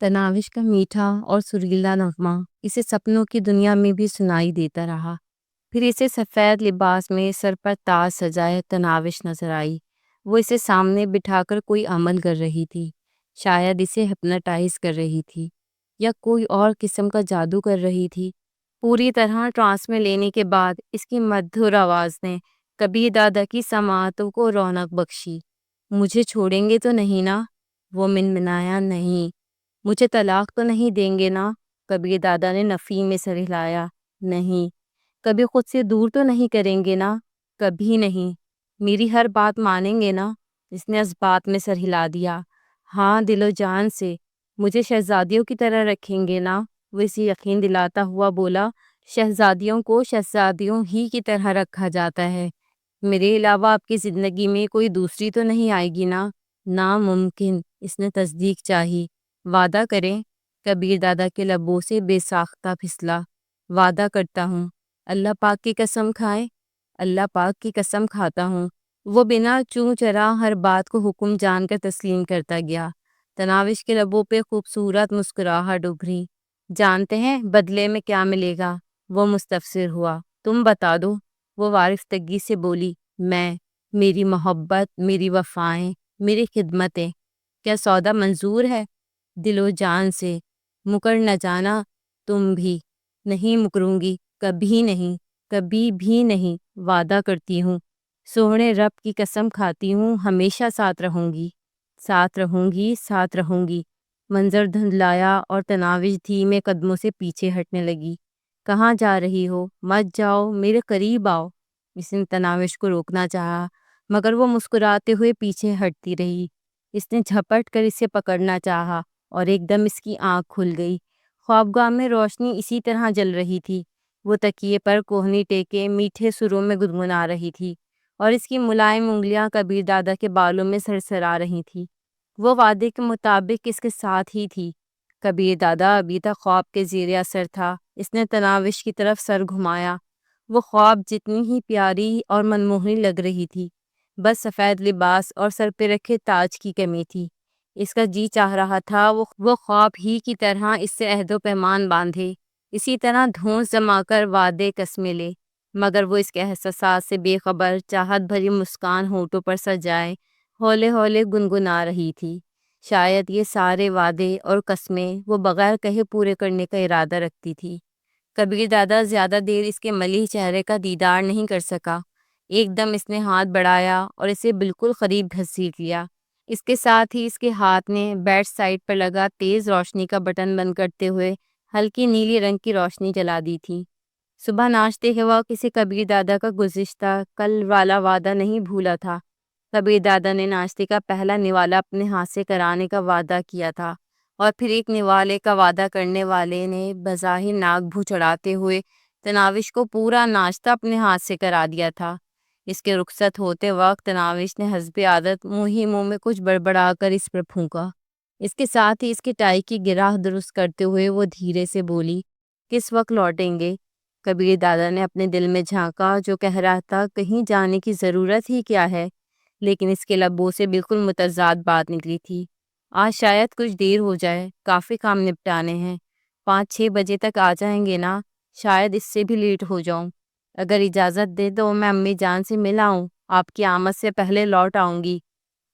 تناوش کا میٹھا اور سریلا نغمہ اسے سپنوں کی دنیا میں بھی سنائی دیتا رہا۔ پھر اسے سفید لباس میں سر پر تاج سجائے تناوش نظر آئی۔ وہ اسے سامنے بٹھا کر کوئی عمل کر رہی تھی، شاید اسے ہپناٹائز کر رہی تھی یا کوئی اور قسم کا جادو کر رہی تھی۔ پوری طرح ٹرانس میں لینے کے بعد اس کی مدھر آواز نے کبیر دادا کی سماعتوں کو رونق بخشی۔ مجھے چھوڑیں گے تو نہیں نا؟ وہ منمنایا۔ نہیں۔ مجھے طلاق تو نہیں دیں گے نا؟ کبیر دادا نے نفی میں سر ہلایا۔ نہیں۔ کبھی خود سے دور تو نہیں کریں گے نا؟ کبھی نہیں۔ میری ہر بات مانیں گے نا؟ اس نے اس بات میں سر ہلا دیا۔ ہاں، دل و جان سے۔ مجھے شہزادیوں کی طرح رکھیں گے نا؟ وہ اسے یقین دلاتا ہوا بولا۔ شہزادیوں کو شہزادیوں ہی کی طرح رکھا جاتا ہے۔ میرے علاوہ آپ کی زندگی میں کوئی دوسری تو نہیں آئے گی نا؟ ناممکن۔ اس نے تصدیق چاہی۔ وعدہ کریں؟ کبیر دادا کے لبوں سے بے ساختہ پھسلا۔ وعدہ کرتا ہوں۔ اللہ پاک کی قسم کھائیں؟ اللہ پاک کی قسم کھاتا ہوں۔ وہ بنا چوں چرا ہر بات کو حکم جان کر تسلیم کرتا گیا۔ تناوش کے لبوں پہ خوبصورت مسکراہٹ ابھری۔ جانتے ہیں بدلے میں کیا ملے گا؟ وہ مستفسر ہوا۔ تم بتا دو۔ وہ وارفتگی سے بولی۔ میری محبت، میری وفائیں، میری خدمتیں۔ کیا سودا منظور ہے؟ دل و جان سے۔ مکر نہ جانا تم بھی۔ نہیں مکروں گی، کبھی نہیں، کبھی بھی نہیں۔ وعدہ کرتی ہوں، سوہنے رب کی قسم کھاتی ہوں، ہمیشہ ساتھ رہوں گی، ساتھ رہوں گی، ساتھ رہوں گی۔ منظر دھندلایا اور تناوش دھیمے قدموں سے پیچھے ہٹنے لگی۔ کہاں جا رہی ہو؟ مت جاؤ، میرے قریب آؤ۔ اس نے تناوش کو روکنا چاہا مگر وہ مسکراتے ہوئے پیچھے ہٹتی رہی۔ اس نے جھپٹ کر اسے پکڑنا چاہا اور ایک دم اس کی آنکھ کھل گئی۔ خوابگاہ میں روشنی اسی طرح جل رہی تھی۔ وہ تکیے پر کوہنی ٹیکے میٹھے سروں میں گنگنا رہی تھی اور اس کی ملائم انگلیاں کبیر دادا کے بالوں میں سرسرا رہی تھی۔ وہ وعدے کے مطابق اس کے ساتھ ہی تھی۔ کبیر دادا ابھی تک خواب کے زیر اثر تھا۔ اس نے تناوش کی طرف سر گھمایا۔ وہ خواب جتنی ہی پیاری اور منموہنی لگ رہی تھی، بس سفید لباس اور سر پہ رکھے تاج کی کمی تھی۔ اس کا جی چاہ رہا تھا وہ خواب ہی کی طرح اس سے عہد و پیمان باندھے، اسی طرح دھونس جما کر وعدے قسمیں لے، مگر وہ اس کے احساسات سے بے خبر چاہت بھری مسکان ہونٹوں پر سجائے ہولے ہولے گنگنا رہی تھی۔ شاید یہ سارے وعدے اور قسمیں وہ بغیر کہے پورے کرنے کا ارادہ رکھتی تھی۔ کبیر دادا زیادہ دیر اس کے ملیح چہرے کا دیدار نہیں کر سکا۔ ایک دم اس نے ہاتھ بڑھایا اور اسے بالکل قریب گھسیٹ لیا۔ اس کے ساتھ ہی اس کے ہاتھ نے بیڈ سائڈ پر لگا تیز روشنی کا بٹن بند کرتے ہوئے ہلکی نیلی رنگ کی روشنی جلا دی تھی۔ صبح ناشتے کے وقت اسے کبیر دادا کا گزشتہ کل والا وعدہ نہیں بھولا تھا۔ کبیر دادا نے ناشتے کا پہلا نوالا اپنے ہاتھ سے کرانے کا وعدہ کیا تھا اور پھر ایک نوالے کا وعدہ کرنے والے نے بظاہر ناک بھو چڑھاتے ہوئے تناوش کو پورا ناشتہ اپنے ہاتھ سے کرا دیا تھا۔ اس کے رخصت ہوتے وقت تناوش نے حسب عادت منہ ہی منہ میں کچھ بڑبڑا کر اس پر پھونکا۔ اس کے ساتھ ہی اس کی ٹائی کی گراہ درست کرتے ہوئے وہ دھیرے سے بولی۔ کس وقت لوٹیں گے؟ کبیر دادا نے اپنے دل میں جھانکا جو کہہ رہا تھا کہیں جانے کی ضرورت ہی کیا ہے، لیکن اس کے لبوں سے بالکل متضاد بات نکلی تھی۔ آج شاید کچھ دیر ہو جائے، کافی کام نپٹانے ہیں۔ 5-6 بجے تک آ جائیں گے نا؟ شاید اس سے بھی لیٹ ہو جاؤں۔ اگر اجازت دے تو میں امی جان سے مل آؤں، آپ کی آمد سے پہلے لوٹ آؤں گی۔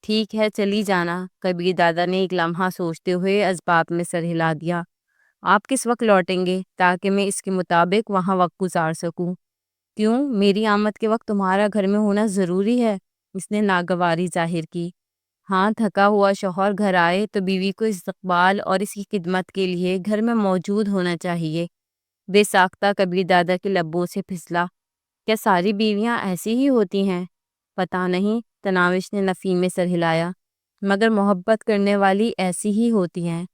ٹھیک ہے، چلی جانا۔ کبیر دادا نے ایک لمحہ سوچتے ہوئے اسباب میں سر ہلا دیا۔ آپ کس وقت لوٹیں گے تاکہ میں اس کے مطابق وہاں وقت گزار سکوں؟ کیوں، میری آمد کے وقت تمہارا گھر میں ہونا ضروری ہے؟ اس نے ناگواری ظاہر کی۔ ہاں، تھکا ہوا شوہر گھر آئے تو بیوی کو استقبال اور اس کی خدمت کے لیے گھر میں موجود ہونا چاہیے۔ بے ساختہ کبیر دادا کے لبوں سے پھسلا۔ کیا ساری بیویاں ایسی ہی ہوتی ہیں؟ پتہ نہیں، تناوش نے نفی میں سر ہلایا، مگر محبت کرنے والی ایسی ہی ہوتی ہیں۔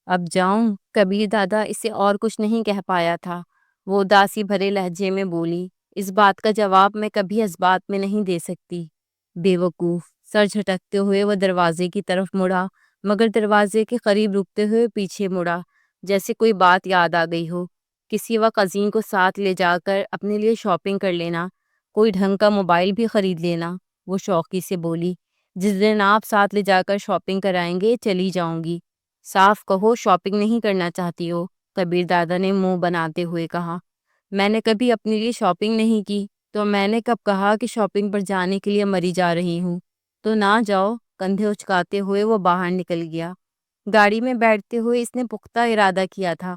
اب جاؤں؟ کبیر دادا اسے اور کچھ نہیں کہہ پایا تھا۔ وہ اداسی بھرے لہجے میں بولی۔ اس بات کا جواب میں کبھی اسبات میں نہیں دے سکتی۔ بے وقوف۔ سر جھٹکتے ہوئے وہ دروازے کی طرف مڑا، مگر دروازے کے قریب رکتے ہوئے پیچھے مڑا، جیسے کوئی بات یاد آ گئی ہو۔ کسی وقت عظیم کو ساتھ لے جا کر اپنے لیے شاپنگ کر لینا، کوئی ڈھنگ کا موبائل بھی خرید لینا۔ وہ شوقی سے بولی۔ جس دن آپ ساتھ لے جا کر شاپنگ کرائیں گے چلی جاؤں گی۔ صاف کہو شاپنگ نہیں کرنا چاہتی ہو، کبیر دادا نے منہ بناتے ہوئے کہا۔ میں نے کبھی اپنے لیے شاپنگ نہیں کی، تو میں نے کب کہا کہ شاپنگ پر جانے کے لیے مری جا رہی ہوں؟ تو نہ جاؤ، کندھے اچکاتے ہوئے وہ باہر نکل گیا۔ گاڑی میں بیٹھتے ہوئے اس نے پختہ ارادہ کیا تھا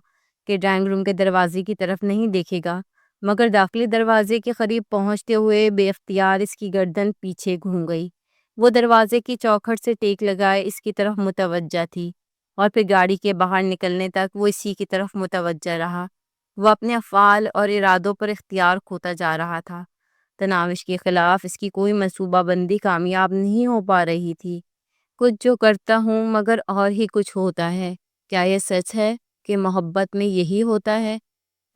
کہ ڈرائنگ روم کے دروازے کی طرف نہیں دیکھے گا، مگر داخلی دروازے کے قریب پہنچتے ہوئے بے اختیار اس کی گردن پیچھے گھوم گئی۔ وہ دروازے کی چوکھٹ سے ٹیک لگائے اس کی طرف متوجہ تھی، اور پھر گاڑی کے باہر نکلنے تک وہ اسی کی طرف متوجہ رہا۔ وہ اپنے افعال اور ارادوں پر اختیار کھوتا جا رہا تھا۔ تناوش کے خلاف اس کی کوئی منصوبہ بندی کامیاب نہیں ہو پا رہی تھی۔ کچھ جو کرتا ہوں مگر اور ہی کچھ ہوتا ہے۔ کیا یہ سچ ہے کہ محبت میں یہی ہوتا ہے؟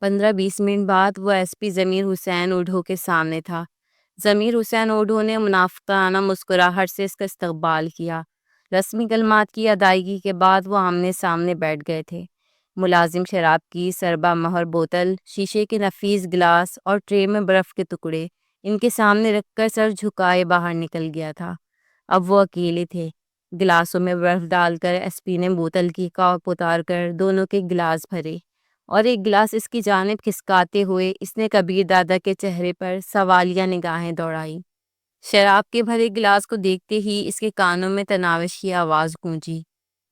15-20 منٹ بعد وہ ایس پی ضمیر حسین اوڈھو کے سامنے تھا۔ ضمیر حسین اوڈھو نے منافقانہ مسکراہٹ سے اس کا استقبال کیا۔ رسمی کلمات کی ادائیگی کے بعد وہ آمنے سامنے بیٹھ گئے تھے۔ ملازم شراب کی سربا مہر بوتل، شیشے کے نفیس گلاس اور ٹرے میں برف کے ٹکڑے ان کے سامنے رکھ کر سر جھکائے باہر نکل گیا تھا۔ اب وہ اکیلے تھے۔ گلاسوں میں برف ڈال کر ایس پی نے بوتل کی کاپ اتار کر دونوں کے گلاس بھرے، اور ایک گلاس اس کی جانب کھسکاتے ہوئے اس نے کبیر دادا کے چہرے پر سوالیہ نگاہیں دوڑائی۔ شراب کے بھرے گلاس کو دیکھتے ہی اس کے کانوں میں تناوش کی آواز گونجی۔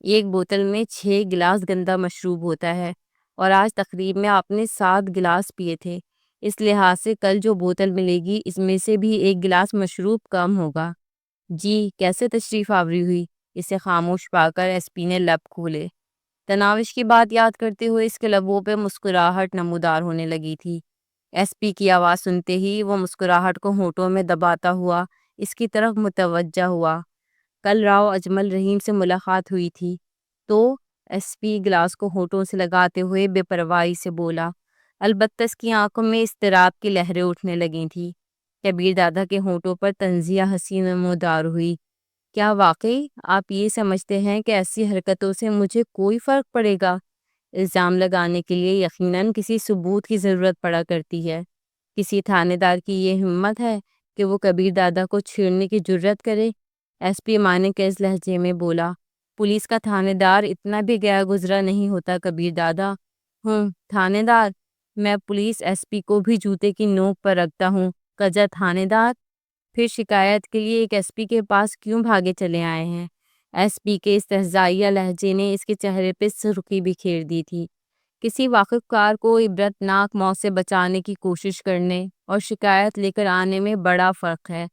ایک بوتل میں 6 گلاس گندا مشروب ہوتا ہے، اور آج تقریب میں آپ نے 7 گلاس پیے تھے، اس لحاظ سے کل جو بوتل ملے گی اس میں سے بھی 1 گلاس مشروب کم ہوگا۔ جی کیسے تشریف آوری ہوئی؟ اسے خاموش پا کر ایس پی نے لب کھولے۔ تناوش کی بات یاد کرتے ہوئے اس کے لبوں پہ مسکراہٹ نمودار ہونے لگی تھی۔ ایس پی کی آواز سنتے ہی وہ مسکراہٹ کو ہونٹوں میں دباتا ہوا اس کی طرف متوجہ ہوا۔ کل راؤ اجمل رحیم سے ملاقات ہوئی تھی تو؟ ایس پی گلاس کو ہونٹوں سے لگاتے ہوئے بے پرواہی سے بولا۔ البتہ اس کی آنکھوں میں اضطراب کی لہریں اٹھنے لگی تھیں۔ کبیر دادا کے ہونٹوں پر طنزیہ ہنسی نمودار ہوئی۔ کیا واقعی آپ یہ سمجھتے ہیں کہ ایسی حرکتوں سے مجھے کوئی فرق پڑے گا؟ الزام لگانے کے لیے یقیناً کسی ثبوت کی ضرورت پڑا کرتی ہے۔ کسی تھانے دار کی یہ ہمت ہے کہ وہ کبیر دادا کو چھیڑنے کی جرت کرے؟ ایس پی معنی کے اس لہجے میں بولا۔ پولیس کا تھانے دار اتنا بھی گیا گزرا نہیں ہوتا کبیر دادا۔ تھانے دار؟ میں پولیس ایس پی کو بھی جوتے کی نوک پر رکھتا ہوں، کجا تھانے دار؟ پھر شکایت کے لیے ایک ایس پی کے پاس کیوں بھاگے چلے آئے ہیں؟ ایس پی کے استہزائیہ لہجے نے اس کے چہرے پہ سرخی بکھیر دی تھی۔ کسی واقف کار کو عبرتناک موت سے بچانے کی کوشش کرنے اور شکایت لے کر آنے میں بڑا فرق ہے۔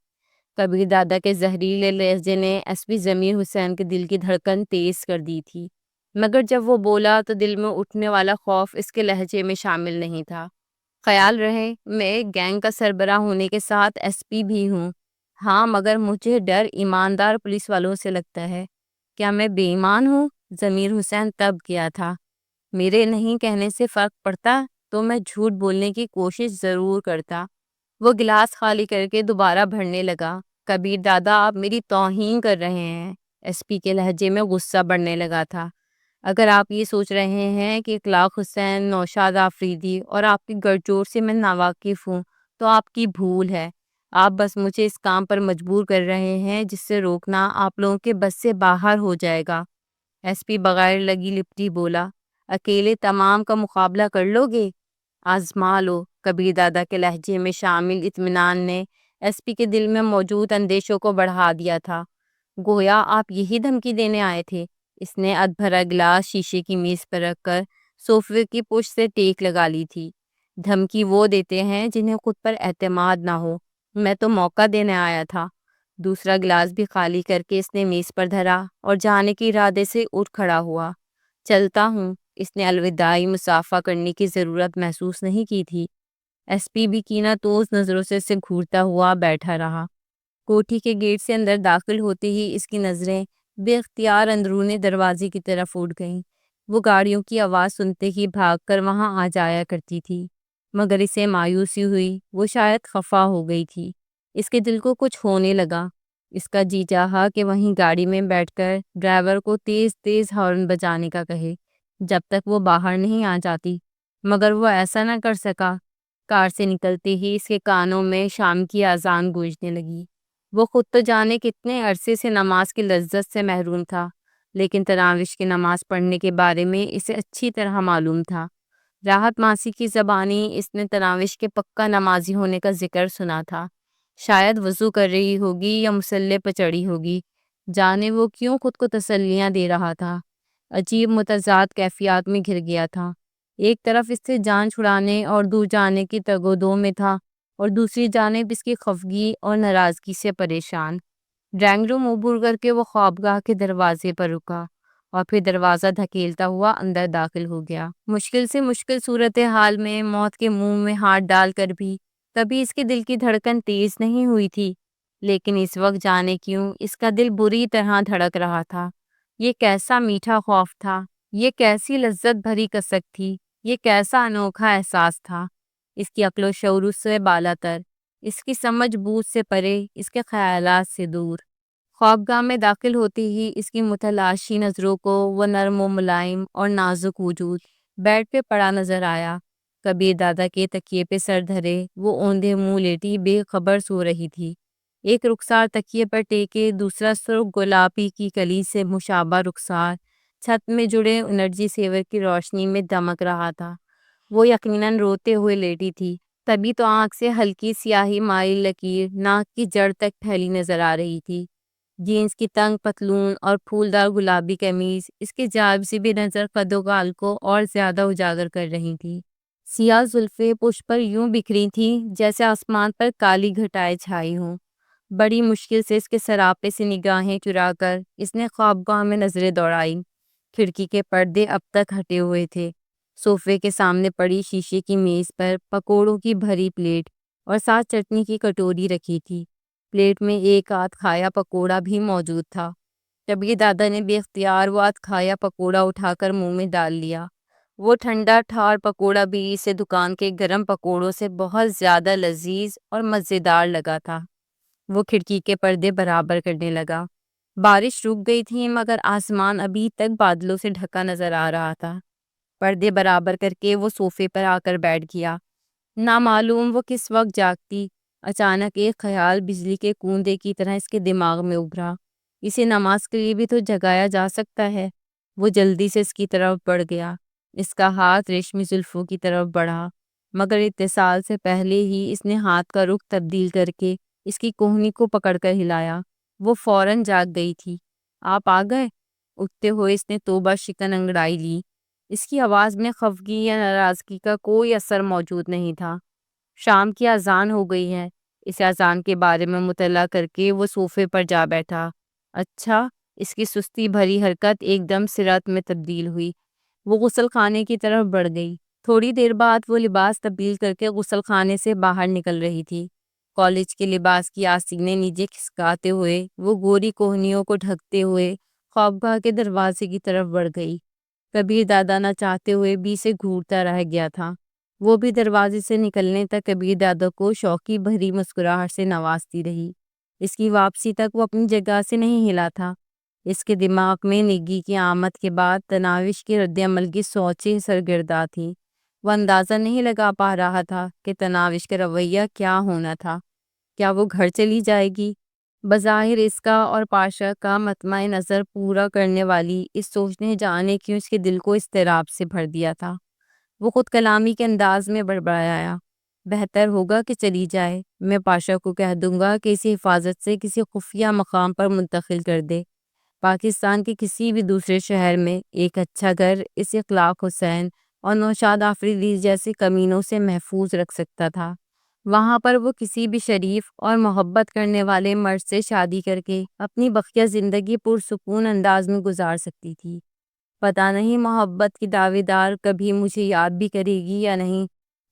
کبیر دادا کے زہریلے لہجے نے ایس پی ضمیر حسین کے دل کی دھڑکن تیز کر دی تھی، مگر جب وہ بولا تو دل میں اٹھنے والا خوف اس کے لہجے میں شامل نہیں تھا۔ خیال رہے میں ایک گینگ کا سربراہ ہونے کے ساتھ ایس پی بھی ہوں۔ ہاں مگر مجھے ڈر ایماندار پولیس والوں سے لگتا ہے۔ کیا میں بے ایمان ہوں؟ ضمیر حسین تب کیا تھا۔ میرے نہیں کہنے سے فرق پڑتا تو میں جھوٹ بولنے کی کوشش ضرور کرتا۔ وہ گلاس خالی کر کے دوبارہ بھرنے لگا۔ کبیر دادا آپ میری توہین کر رہے ہیں۔ ایس پی کے لہجے میں غصہ بڑھنے لگا تھا۔ اگر آپ یہ سوچ رہے ہیں کہ اخلاق حسین، نوشاد آفریدی اور آپ کی گڑجوڑ سے میں ناواقف ہوں تو آپ کی بھول ہے۔ آپ بس مجھے اس کام پر مجبور کر رہے ہیں جس سے روکنا آپ لوگوں کے بس سے باہر ہو جائے گا۔ ایس پی بغیر لگی لپٹی بولا۔ اکیلے تمام کا مقابلہ کر لو گے؟ آزما لو۔ کبیر دادا کے لہجے میں شامل اطمینان نے ایس پی کے دل میں موجود اندیشوں کو بڑھا دیا تھا۔ گویا آپ یہی دھمکی دینے آئے تھے۔ اس نے ادھ بھرا گلاس شیشے کی میز پر رکھ کر صوفے کی پشت سے ٹیک لگا لی تھی۔ دھمکی وہ دیتے ہیں جنہیں خود پر اعتماد نہ ہو، میں تو موقع دینے آیا تھا۔ دوسرا گلاس بھی خالی کر کے اس نے میز پر دھرا اور جانے کے ارادے سے اٹھ کھڑا ہوا۔ چلتا ہوں۔ اس نے الوداعی مصافحہ کرنے کی ضرورت محسوس نہیں کی تھی۔ ایس پی بھی کینہ توز نظروں سے اسے گھورتا ہوا بیٹھا رہا۔ کوٹھی کے گیٹ سے اندر داخل ہوتے ہی اس کی نظریں بے اختیار اندرون دروازے کی طرف اٹھ گئیں۔ وہ گاڑیوں کی آواز سنتے ہی بھاگ کر وہاں آ جایا کرتی تھی، مگر اسے مایوسی ہوئی، وہ شاید خفا ہو گئی تھی۔ اس کے دل کو کچھ ہونے لگا۔ اس کا جی چاہا کہ وہیں گاڑی میں بیٹھ کر ڈرائیور کو تیز تیز ہارن بجانے کا کہے جب تک وہ باہر نہیں آ جاتی، مگر وہ ایسا نہ کر سکا۔ کار سے نکلتے ہی اس کے کانوں میں شام کی اذان گونجنے لگی۔ وہ خود تو جانے کتنے عرصے سے نماز کی لذت سے محروم تھا، لیکن تناوش کی نماز پڑھنے کے بارے میں اسے اچھی طرح معلوم تھا۔ راحت ماسی کی زبانی اس نے تناوش کے پکا نمازی ہونے کا ذکر سنا تھا۔ شاید وضو کر رہی ہوگی یا مصلی پہ چڑھی ہوگی، جانے وہ کیوں خود کو تسلیاں دے رہا تھا۔ عجیب متضاد کیفیات میں گھر گیا تھا۔ ایک طرف اس سے جان چھڑانے اور دور جانے کی تگ و دو میں تھا، اور دوسری جانب اس کی خفگی اور ناراضگی سے پریشان۔ ڈرائنگ روم عبور کر کے وہ خوابگاہ کے دروازے پر رکا، اور پھر دروازہ دھکیلتا ہوا اندر داخل ہو گیا۔ مشکل سے مشکل صورتحال میں موت کے منہ میں ہاتھ ڈال کر بھی کبھی اس کے دل کی دھڑکن تیز نہیں ہوئی تھی، لیکن اس وقت جانے کیوں اس کا دل بری طرح دھڑک رہا تھا۔ یہ کیسا میٹھا خوف تھا، یہ کیسی لذت بھری کسک تھی، یہ کیسا انوکھا احساس تھا۔ اس کی عقل و شعور اس سے بالاتر، اس کی سمجھ بوجھ سے پرے، اس کے خیالات سے دور۔ خوابگاہ میں داخل ہوتے ہی اس کی متلاشی نظروں کو وہ نرم و ملائم اور نازک وجود بیڈ پہ پڑا نظر آیا۔ کبیر دادا کے تکیے پہ سر دھرے وہ اوندھے منہ لیٹی بے خبر سو رہی تھی۔ ایک رخسار تکیے پر ٹیکے، دوسرا سرخ گلابی کی کلی سے مشابہ رخسار چھت میں جڑے انرجی سیور کی روشنی میں دمک رہا تھا۔ وہ یقیناً روتے ہوئے لیٹی تھی، تبھی تو آنکھ سے ہلکی سیاہی مائل لکیر ناک کی جڑ تک پھیلی نظر آ رہی تھی۔ جینس کی تنگ پتلون اور پھولدار گلابی قمیض اس کے جاذب نظر قد و قال کو اور زیادہ اجاگر کر رہی تھی۔ سیاہ زلفیں پشت پر یوں بکھری تھیں جیسے آسمان پر کالی گھٹائیں چھائی ہوں۔ بڑی مشکل سے اس کے سراپے سے نگاہیں چرا کر اس نے خوابگاہ میں نظریں دوڑائیں۔ کھڑکی کے پردے اب تک ہٹے ہوئے تھے۔ صوفے کے سامنے پڑی شیشے کی میز پر پکوڑوں کی بھری پلیٹ اور ساتھ چٹنی کی کٹوری رکھی تھی۔ پلیٹ میں ایک آدھ کھایا پکوڑا بھی موجود تھا۔ کبیر دادا نے بے اختیار وہ آدھ کھایا پکوڑا اٹھا کر منہ میں ڈال لیا۔ وہ ٹھنڈا ٹھار پکوڑا بھی اسے دکان کے گرم پکوڑوں سے بہت زیادہ لذیذ اور مزیدار لگا تھا۔ وہ کھڑکی کے پردے برابر کرنے لگا۔ بارش رک گئی تھی مگر آسمان ابھی تک بادلوں سے ڈھکا نظر آ رہا تھا۔ پردے برابر کر کے وہ صوفے پر آ کر بیٹھ گیا۔ نامعلوم وہ کس وقت جاگتی، اچانک ایک خیال بجلی کے کوندے کی طرح اس کے دماغ میں ابھرا۔ اسے نماز کے لیے بھی تو جگایا جا سکتا ہے۔ وہ جلدی سے اس کی طرف بڑھ گیا۔ اس کا ہاتھ ریشمی زلفوں کی طرف بڑھا، مگر اتصال سے پہلے ہی اس نے ہاتھ کا رخ تبدیل کر کے اس کی کوہنی کو پکڑ کر ہلایا۔ وہ فوراً جاگ گئی تھی۔ آپ آ گئے؟ اٹھتے ہوئے اس نے توبہ شکن انگڑائی لی۔ اس کی آواز میں خفگی یا ناراضگی کا کوئی اثر موجود نہیں تھا۔ شام کی اذان ہو گئی ہے۔ اس اذان کے بارے میں مطلع کر کے وہ صوفے پر جا بیٹھا۔ اچھا، اس کی سستی بھری حرکت ایک دم سرعت میں تبدیل ہوئی۔ وہ غسل خانے کی طرف بڑھ گئی۔ تھوڑی دیر بعد وہ لباس تبدیل کر کے غسل خانے سے باہر نکل رہی تھی۔ کالج کے لباس کی آستینیں نیچے کھسکاتے ہوئے وہ گوری کوہنیوں کو ڈھکتے ہوئے خوابگاہ کے دروازے کی طرف بڑھ گئی۔ کبیر دادا نہ چاہتے ہوئے بھی اسے گھورتا رہ گیا تھا۔ وہ بھی دروازے سے نکلنے تک کبیر دادا کو شوقی بھری مسکراہٹ سے نوازتی رہی۔ اس کی واپسی تک وہ اپنی جگہ سے نہیں ہلا تھا۔ اس کے دماغ میں نگی کی آمد کے بعد تناوش کے رد عمل کی سوچیں سرگرداں تھیں۔ وہ اندازہ نہیں لگا پا رہا تھا کہ تناوش کا رویہ کیا ہونا تھا۔ کیا وہ گھر چلی جائے گی؟ بظاہر اس کا اور پاشا کا مطمع نظر پورا کرنے والی اس سوچ نے جانے کیوں اس کے دل کو اضطراب سے بھر دیا تھا۔ وہ خود کلامی کے انداز میں بڑبڑایا، بہتر ہوگا کہ چلی جائے۔ میں پاشا کو کہہ دوں گا کہ اسے حفاظت سے کسی خفیہ مقام پر منتقل کر دے۔ پاکستان کے کسی بھی دوسرے شہر میں ایک اچھا گھر اس اخلاق حسین اور نوشاد آفریدی جیسے کمینوں سے محفوظ رکھ سکتا تھا۔ وہاں پر وہ کسی بھی شریف اور محبت کرنے والے مرد سے شادی کر کے اپنی بقیہ زندگی پرسکون انداز میں گزار سکتی تھی۔ پتہ نہیں محبت کی دعوے دار کبھی مجھے یاد بھی کرے گی یا نہیں۔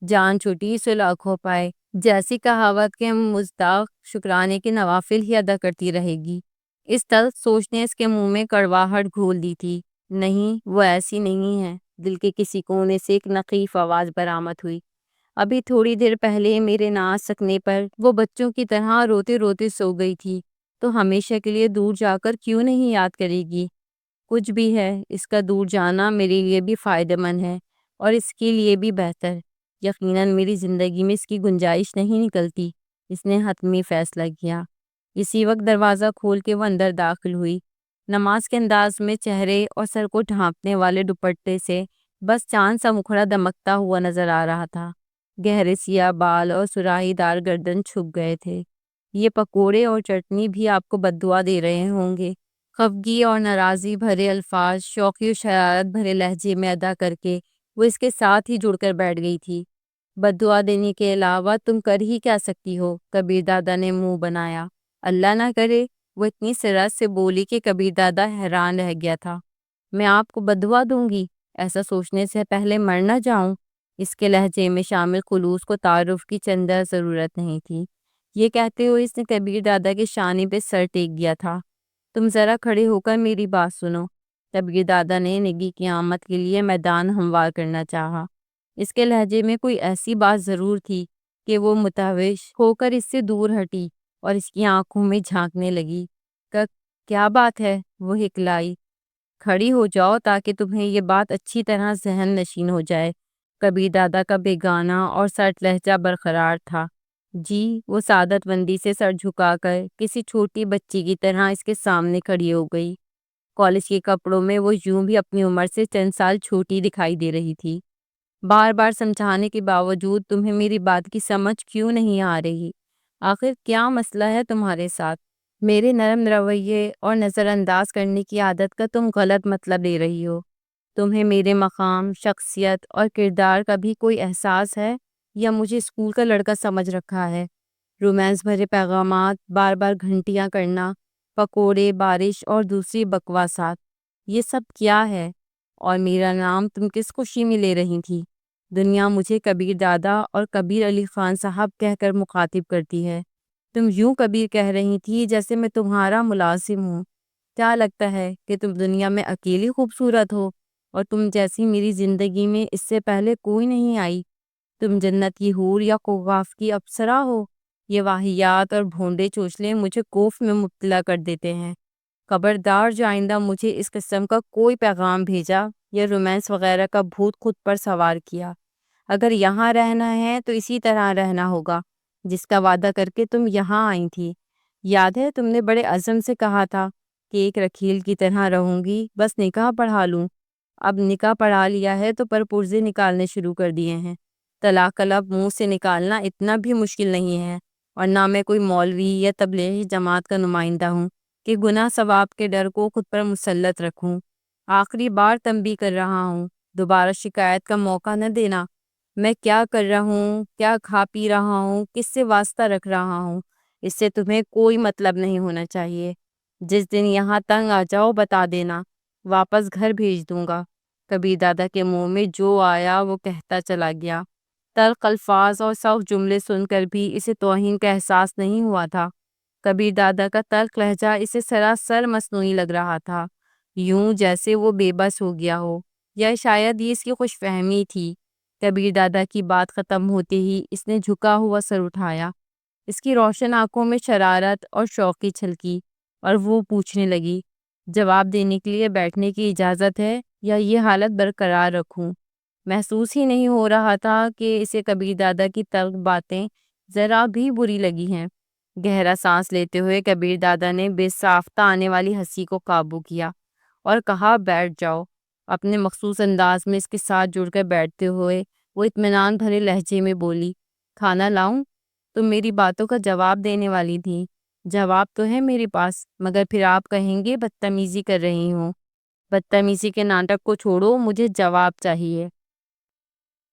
جان چھوٹی سو لاکھوں پائے جیسی کہاوت کے مصداق شکرانے کے نوافل ہی ادا کرتی رہے گی۔ اس تلخ سوچ نے اس کے منہ میں کڑواہٹ گھول دی تھی۔ نہیں، وہ ایسی نہیں ہے۔ دل کے کسی کونے سے ایک نقیف آواز برآمد ہوئی۔ ابھی تھوڑی دیر پہلے میرے نہ آ سکنے پر وہ بچوں کی طرح روتے روتے سو گئی تھی، تو ہمیشہ کے لیے دور جا کر کیوں نہیں یاد کرے گی؟ کچھ بھی ہے، اس کا دور جانا میرے لیے بھی فائدہ مند ہے اور اس کے لیے بھی بہتر۔ یقیناً میری زندگی میں اس کی گنجائش نہیں نکلتی۔ اس نے حتمی فیصلہ کیا۔ اسی وقت دروازہ کھول کے وہ اندر داخل ہوئی۔ نماز کے انداز میں چہرے اور سر کو ڈھانپنے والے دوپٹے سے بس چاند سا مکھڑا دمکتا ہوا نظر آ رہا تھا۔ گہرے سیاہ بال اور سراہی دار گردن چھپ گئے تھے۔ یہ پکوڑے اور چٹنی بھی آپ کو بددعا دے رہے ہوں گے۔ خفگی اور ناراضی بھرے الفاظ شوقی و شرارت بھرے لہجے میں ادا کر کے وہ اس کے ساتھ ہی جڑ کر بیٹھ گئی تھی۔ بددعا دینے کے علاوہ تم کر ہی کیا سکتی ہو؟ کبیر دادا نے منہ بنایا۔ اللہ نہ کرے، وہ اتنی سرت سے بولی کہ کبیر دادا حیران رہ گیا تھا۔ میں آپ کو بددعا دوں گی؟ ایسا سوچنے سے پہلے مر نہ جاؤں۔ اس کے لہجے میں شامل خلوص کو تعارف کی چندہ ضرورت نہیں تھی۔ یہ کہتے ہوئے اس نے کبیر دادا کے شانے پہ سر ٹیک دیا تھا۔ تم ذرا کھڑے ہو کر میری بات سنو۔ کبیر دادا نے نگی قیامت کے لیے میدان ہموار کرنا چاہا۔ اس کے لہجے میں کوئی ایسی بات ضرور تھی کہ وہ متوش ہو کر اس سے دور ہٹی اور اس کی آنکھوں میں جھانکنے لگی۔ کیا بات ہے؟ وہ ہکلائی۔ کھڑی ہو جاؤ تاکہ تمہیں یہ بات اچھی طرح ذہن نشین ہو جائے۔ کبیر دادا کا بیگانہ اور سرد لہجہ برقرار تھا۔ جی، وہ سعادت مندی سے سر جھکا کر کسی چھوٹی بچی کی طرح اس کے سامنے کھڑی ہو گئی۔ کالج کے کپڑوں میں وہ یوں بھی اپنی عمر سے چند سال چھوٹی دکھائی دے رہی تھی۔ بار بار سمجھانے کے باوجود تمہیں میری بات کی سمجھ کیوں نہیں آ رہی؟ آخر کیا مسئلہ ہے تمہارے ساتھ؟ میرے نرم رویے اور نظر انداز کرنے کی عادت کا تم غلط مطلب لے رہی ہو۔ تمہیں میرے مقام، شخصیت اور کردار کا بھی کوئی احساس ہے یا مجھے اسکول کا لڑکا سمجھ رکھا ہے؟ رومانس بھرے پیغامات، بار بار گھنٹیاں کرنا، پکوڑے، بارش اور دوسری بکواسات، یہ سب کیا ہے؟ اور میرا نام تم کس خوشی میں لے رہی تھی؟ دنیا مجھے کبیر دادا اور کبیر علی خان صاحب کہہ کر مخاطب کرتی ہے۔ تم یوں کبیر کہہ رہی تھی جیسے میں تمہارا ملازم ہوں۔ کیا لگتا ہے کہ تم دنیا میں اکیلی خوبصورت ہو اور تم جیسی میری زندگی میں اس سے پہلے کوئی نہیں آئی؟ تم جنت کی حور یا قواف کی اپسرا ہو؟ یہ واہیات اور بھونڈے چوچلے مجھے کوف میں مبتلا کر دیتے ہیں۔ خبردار، جو آئندہ مجھے اس قسم کا کوئی پیغام بھیجا یا رومانس وغیرہ کا بھوت خود پر سوار کیا، اگر یہاں رہنا ہے تو اسی طرح رہنا ہوگا جس کا وعدہ کر کے تم یہاں آئی تھی۔ یاد ہے تم نے بڑے عزم سے کہا تھا کہ ایک رکھیل کی طرح رہوں گی، بس نکاح پڑھا لوں۔ اب نکاح پڑھا لیا ہے تو پرپرزے نکالنے شروع کر دیے ہیں۔ طلاق کا لفظ منہ سے نکالنا اتنا بھی مشکل نہیں ہے، اور نہ میں کوئی مولوی یا تبلیغی جماعت کا نمائندہ ہوں کہ گناہ ثواب کے ڈر کو خود پر مسلط رکھوں۔ آخری بار تنبیہ کر رہا ہوں، دوبارہ شکایت کا موقع نہ دینا۔ میں کیا کر رہا ہوں، کیا کھا پی رہا ہوں، کس سے واسطہ رکھ رہا ہوں، اس سے تمہیں کوئی مطلب نہیں ہونا چاہیے۔ جس دن یہاں تنگ آ جاؤ بتا دینا، واپس گھر بھیج دوں گا۔ کبیر دادا کے منہ میں جو آیا وہ کہتا چلا گیا۔ تلخ الفاظ اور سخت جملے سن کر بھی اسے توہین کا احساس نہیں ہوا تھا۔ کبیر دادا کا تلخ لہجہ اسے سراسر مصنوعی لگ رہا تھا، یوں جیسے وہ بے بس ہو گیا ہو، یا شاید یہ اس کی خوش فہمی تھی۔ کبیر دادا کی بات ختم ہوتے ہی اس نے جھکا ہوا سر اٹھایا۔ اس کی روشن آنکھوں میں شرارت اور شوق کی چھلکی، اور وہ پوچھنے لگی، جواب دینے کے لیے بیٹھنے کی اجازت ہے یا یہ حالت برقرار رکھوں؟ محسوس ہی نہیں ہو رہا تھا کہ اسے کبیر دادا کی تلخ باتیں ذرا بھی بری لگی ہیں۔ گہرا سانس لیتے ہوئے کبیر دادا نے بے ساختہ آنے والی ہنسی کو قابو کیا اور کہا، بیٹھ جاؤ۔ اپنے مخصوص انداز میں اس کے ساتھ جڑ کر بیٹھتے ہوئے وہ اطمینان بھرے لہجے میں بولی، کھانا لاؤں؟ تم میری باتوں کا جواب دینے والی تھی۔ جواب تو ہے میرے پاس، مگر پھر آپ کہیں گے بدتمیزی کر رہی ہوں۔ بدتمیزی کے ناٹک کو چھوڑو، مجھے جواب چاہیے۔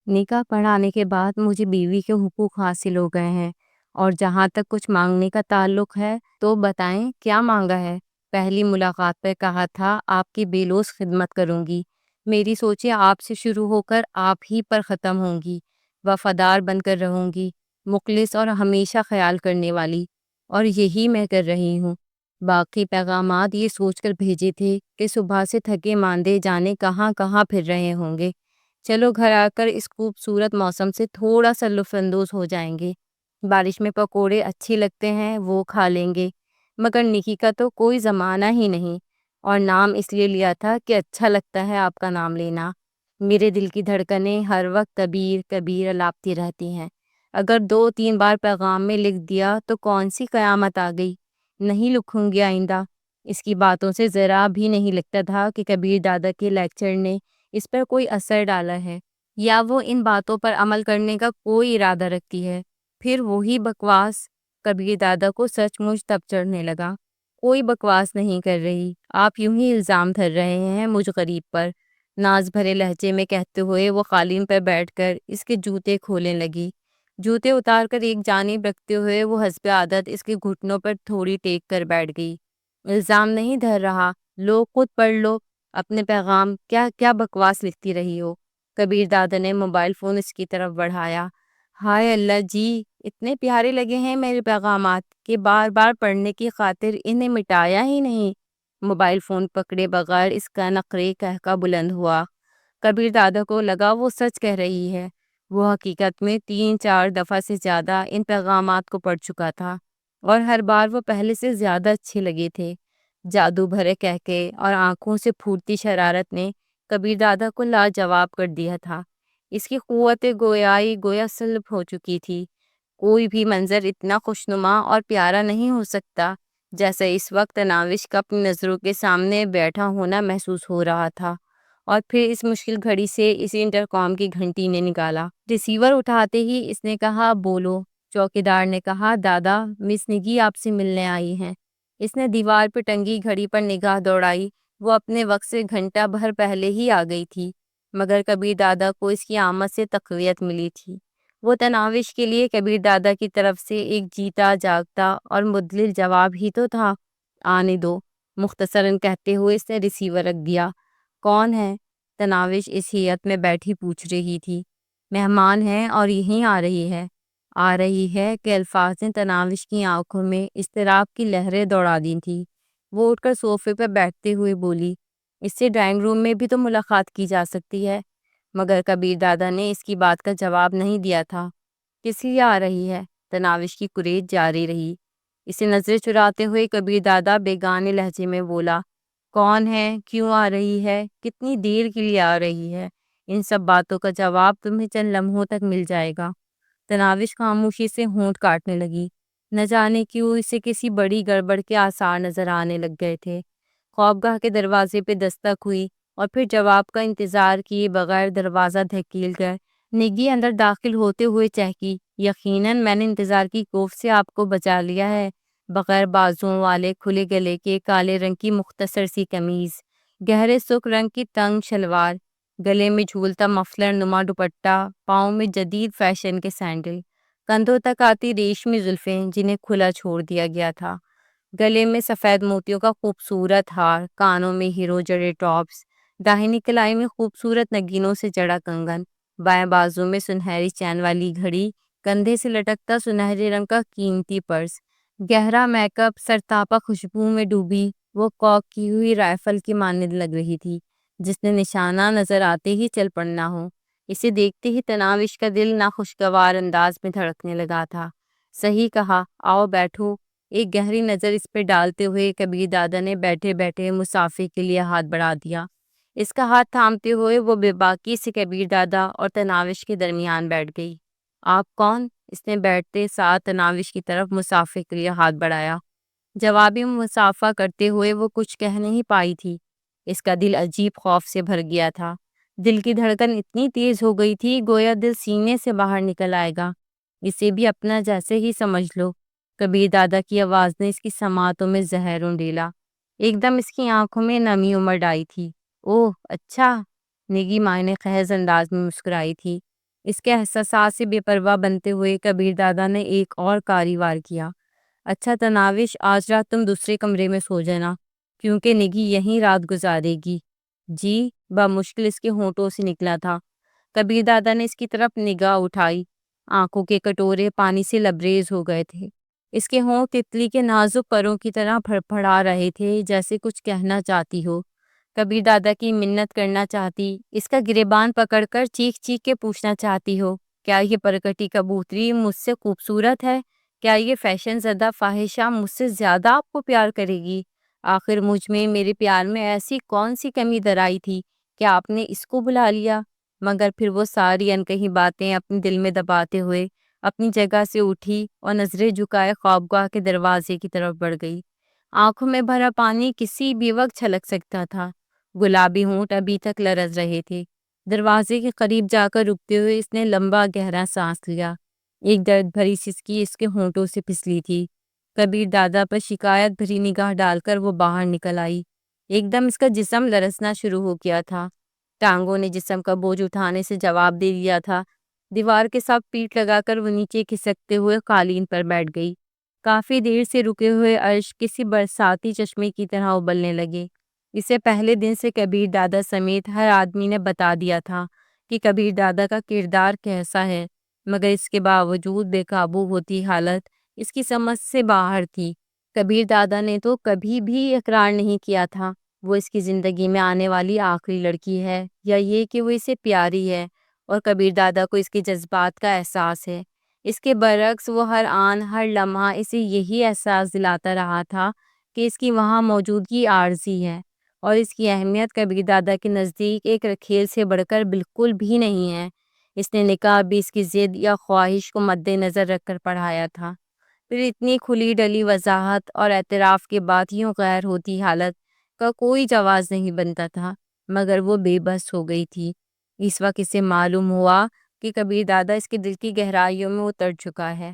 نکاح پڑھانے کے بعد مجھے بیوی کے حقوق حاصل ہو گئے ہیں، اور جہاں تک کچھ مانگنے کا تعلق ہے تو بتائیں کیا مانگا ہے؟ پہلی ملاقات پہ کہا تھا آپ کی بے لوث خدمت کروں گی۔ میری سوچیں آپ سے شروع ہو کر آپ ہی پر ختم ہوں گی۔ وفادار بن کر رہوں گی، مخلص اور ہمیشہ خیال کرنے والی، اور یہی میں کر رہی ہوں۔ باقی پیغامات یہ سوچ کر بھیجے تھے کہ صبح سے تھکے ماندے جانے کہاں کہاں پھر رہے ہوں گے۔ چلو گھر آ کر اس خوبصورت موسم سے تھوڑا سا لطف اندوز ہو جائیں گے۔ بارش میں پکوڑے اچھی لگتے ہیں، وہ کھا لیں گے، مگر نکی کا تو کوئی زمانہ ہی نہیں، اور نام اس لیے لیا تھا کہ اچھا لگتا ہے آپ کا نام لینا۔ میرے دل کی دھڑکنیں ہر وقت کبیر کبیر الاپتی رہتی ہیں۔ اگر 2-3 بار پیغام میں لکھ دیا تو کون سی قیامت آ گئی؟ نہیں لکھوں گی آئندہ۔ اس کی باتوں سے ذرا بھی نہیں لگتا تھا کہ کبیر دادا کے لیکچر نے اس پر کوئی اثر ڈالا ہے یا وہ ان باتوں پر عمل کرنے کا کوئی ارادہ رکھتی ہے۔ پھر وہی بکواس، کبیر دادا کو سچ مچ تب چڑھنے لگا۔ کوئی بکواس نہیں کر رہی، آپ یوں ہی الزام دھر رہے ہیں مجھ غریب پر، ناز بھرے لہجے میں کہتے ہوئے وہ قالین پر بیٹھ کر اس کے جوتے کھولنے لگی۔ جوتے اتار کر ایک جانب رکھتے ہوئے وہ حسب عادت اس کے گھٹنوں پر تھوڑی ٹیک کر بیٹھ گئی۔ الزام نہیں دھر رہا، لو خود پڑھ لو اپنے پیغام، کیا کیا بکواس لکھتی رہی ہو۔ کبیر دادا نے موبائل فون اس کی طرف بڑھایا۔ ہائے اللہ جی، اتنے پیارے لگے ہیں میرے پیغامات کہ بار بار پڑھنے کی خاطر انہیں مٹایا ہی نہیں۔ موبائل فون پکڑے بغیر اس کا نقرے کہکا بلند ہوا۔ کبیر دادا کو لگا وہ سچ کہہ رہی ہے۔ وہ حقیقت میں 3-4 دفعہ سے زیادہ ان پیغامات کو پڑھ چکا تھا اور ہر بار وہ پہلے سے زیادہ اچھے لگے تھے۔ جادو بھرے کہکے اور آنکھوں سے پھوٹتی شرارت نے کبیر دادا کو لاجواب کر دیا تھا۔ اس کی قوت گویائی گویا سلب ہو چکی تھی۔ کوئی بھی منظر اتنا خوشنما اور پیارا نہیں ہو سکتا جیسا اس وقت تناوش کا اپنی نظروں کے سامنے بیٹھا ہونا محسوس ہو رہا تھا۔ اور پھر اس مشکل گھڑی سے اس انٹرکام کی گھنٹی نے نکالا۔ ریسیور اٹھاتے ہی اس نے کہا بولو۔ چوکیدار نے کہا دادا، مس نگی آپ سے ملنے آئی ہیں۔ اس نے دیوار پہ ٹنگی گھڑی پر نگاہ دوڑائی۔ وہ اپنے وقت سے گھنٹہ بھر پہلے ہی آ گئی تھی، مگر کبیر دادا کو اس کی آمد سے تقویت ملی تھی۔ وہ تناوش کے لیے کبیر دادا کی طرف سے ایک جیتا جاگتا اور مدلل جواب ہی تو تھا۔ آنے دو، مختصراً کہتے ہوئے اس نے ریسیور رکھ دیا۔ کون ہے؟ تناوش اس ہیئت میں بیٹھی پوچھ رہی تھی۔ مہمان ہے اور یہیں آ رہی ہے۔ آ رہی ہے کہ الفاظ نے تناوش کی آنکھوں میں اضطراب کی لہریں دوڑا دی تھی۔ وہ اٹھ کر صوفے پر بیٹھتے ہوئے بولی، اس سے ڈرائنگ روم میں بھی تو ملاقات کی جا سکتی ہے۔ مگر کبیر دادا نے اس کی بات کا جواب نہیں دیا تھا۔ کس لیے آ رہی ہے؟ تناوش کی کوریج جاری رہی۔ اسے نظریں چراتے ہوئے کبیر دادا بیگانے لہجے میں بولا، کون ہے؟ کیوں آ رہی ہے؟ کتنی دیر کے لیے آ رہی ہے؟ ان سب باتوں کا جواب تمہیں چند لمحوں تک مل جائے گا۔ تناوش خاموشی سے ہونٹ کاٹنے لگی۔ نہ جانے کیوں اسے کسی بڑی گڑبڑ کے آثار نظر آنے لگ گئے تھے۔ خوابگاہ کے دروازے پہ دستک ہوئی اور پھر جواب کا انتظار کیے بغیر دروازہ دھکیل کر نگی اندر داخل ہوتے ہوئے چہکی، یقیناً میں نے انتظار کی کوف سے آپ کو بچا لیا ہے۔ بغیر بازوؤں والے کھلے گلے کے کالے رنگ کی مختصر سی قمیض، گہرے سرخ رنگ کی تنگ شلوار، گلے میں جھولتا مفلر نما دوپٹہ، پاؤں میں جدید فیشن کے سینڈل، کندھوں تک آتی ریشمی زلفیں جنہیں کھلا چھوڑ دیا گیا تھا، گلے میں سفید موتیوں کا خوبصورت ہار، کانوں میں ہیرو جڑے ٹاپس، داہنی کلائی میں خوبصورت نگینوں سے جڑا کنگن، بائیں بازو میں سنہری چین والی گھڑی، کندھے سے لٹکتا سنہرے رنگ کا قیمتی پرس، گہرا میک اپ، سرتاپا خوشبو میں ڈوبی وہ کاک کی ہوئی رائفل کی مانند لگ رہی تھی جس نے نشانہ نظر آتے ہی چل پڑنا ہو۔ اسے دیکھتے ہی تناوش کا دل ناخوشگوار انداز میں دھڑکنے لگا تھا۔ صحیح کہا، آؤ بیٹھو۔ ایک گہری نظر اس پہ ڈالتے ہوئے کبیر دادا نے بیٹھے بیٹھے مسافر کے لیے ہاتھ بڑھا دیا۔ اس کا ہاتھ تھامتے ہوئے وہ بے باکی سے کبیر دادا اور تناوش کے درمیان بیٹھ گئی۔ آپ کون؟ اس نے بیٹھتے ساتھ تناوش کی طرف مسافر کے لیے ہاتھ بڑھایا۔ جوابی مسافہ کرتے ہوئے وہ کچھ کہہ نہیں پائی تھی۔ اس کا دل عجیب خوف سے بھر گیا تھا۔ دل کی دھڑکن اتنی تیز ہو گئی تھی گویا دل سینے سے باہر نکل آئے گا۔ اسے بھی اپنا جیسے ہی سمجھ لو۔ کبیر دادا کی آواز نے اس کی سماعتوں میں زہر ڈیلا۔ ایک دم اس کی آنکھوں میں نمی امڑ آئی تھی۔ اوہ اچھا، نگی معنی خیز انداز میں مسکرائی تھی۔ اس کے احساسات سے بے پرواہ بنتے ہوئے کبیر دادا نے ایک اور کاری وار کیا۔ اچھا تناوش، آج رات تم دوسرے کمرے میں سو جانا کیونکہ نگی یہیں رات گزارے گی۔ جی؟ بمشکل اس کے ہونٹوں سے نکلا تھا۔ کبیر دادا نے اس کی طرف نگاہ اٹھائی۔ آنکھوں کے کٹورے پانی سے لبریز ہو گئے تھے۔ اس کے ہونٹ تتلی کے نازک پروں کی طرح پھڑپڑا رہے تھے جیسے کچھ کہنا چاہتی ہو، کبیر دادا کی منت کرنا چاہتی، اس کا گریبان پکڑ کر چیخ چیخ کے پوچھنا چاہتی ہو، کیا یہ پرکٹی کبوتری مجھ سے خوبصورت ہے؟ کیا یہ فیشن زدہ فاحشہ مجھ سے زیادہ آپ کو پیار کرے گی؟ آخر مجھ میں، میرے پیار میں ایسی کون سی کمی در آئی تھی کہ آپ نے اس کو بلا لیا؟ مگر پھر وہ ساری انکہی باتیں اپنے دل میں دباتے ہوئے اپنی جگہ سے اٹھی اور نظریں جھکائے خوابگاہ کے دروازے کی طرف بڑھ گئی۔ آنکھوں میں بھرا پانی کسی بھی وقت چھلک سکتا تھا۔ گلابی ہونٹ ابھی تک لرز رہے تھے۔ دروازے کے قریب جا کر رکتے ہوئے اس نے لمبا گہرا سانس لیا۔ ایک درد بھری سسکی اس کے ہونٹوں سے پھسلی تھی۔ کبیر دادا پر شکایت بھری نگاہ ڈال کر وہ باہر نکل آئی۔ ایک دم اس کا جسم لرزنا شروع ہو گیا تھا۔ ٹانگوں نے جسم کا بوجھ اٹھانے سے جواب دے دیا تھا۔ دیوار کے ساتھ پیٹھ لگا کر وہ نیچے کھسکتے ہوئے قالین پر بیٹھ گئی۔ کافی دیر سے رکے ہوئے عرش کسی برساتی چشمے کی طرح ابلنے لگے۔ اسے پہلے دن سے کبیر دادا سمیت ہر آدمی نے بتا دیا تھا کہ کبیر دادا کا کردار کیسا ہے، مگر اس کے باوجود بے قابو ہوتی حالت اس کی سمجھ سے باہر تھی۔ کبیر دادا نے تو کبھی بھی اقرار نہیں کیا تھا وہ اس کی زندگی میں آنے والی آخری لڑکی ہے، یا یہ کہ وہ اسے پیاری ہے، اور کبیر دادا کو اس کے جذبات کا احساس ہے۔ اس کے برعکس وہ ہر آن ہر لمحہ اسے یہی احساس دلاتا رہا تھا کہ اس کی وہاں موجودگی عارضی ہے، اور اس کی اہمیت کبیر دادا کے نزدیک ایک رکھیل سے بڑھ کر بالکل بھی نہیں ہے۔ اس نے نکاح بھی اس کی ضد یا خواہش کو مد نظر رکھ کر پڑھایا تھا۔ پھر اتنی کھلی ڈلی وضاحت اور اعتراف کے بعد یوں غیر ہوتی حالت کا کوئی جواز نہیں بنتا تھا، مگر وہ بے بس ہو گئی تھی۔ اس وقت اسے معلوم ہوا کہ کبیر دادا اس کے دل کی گہرائیوں میں اتر چکا ہے۔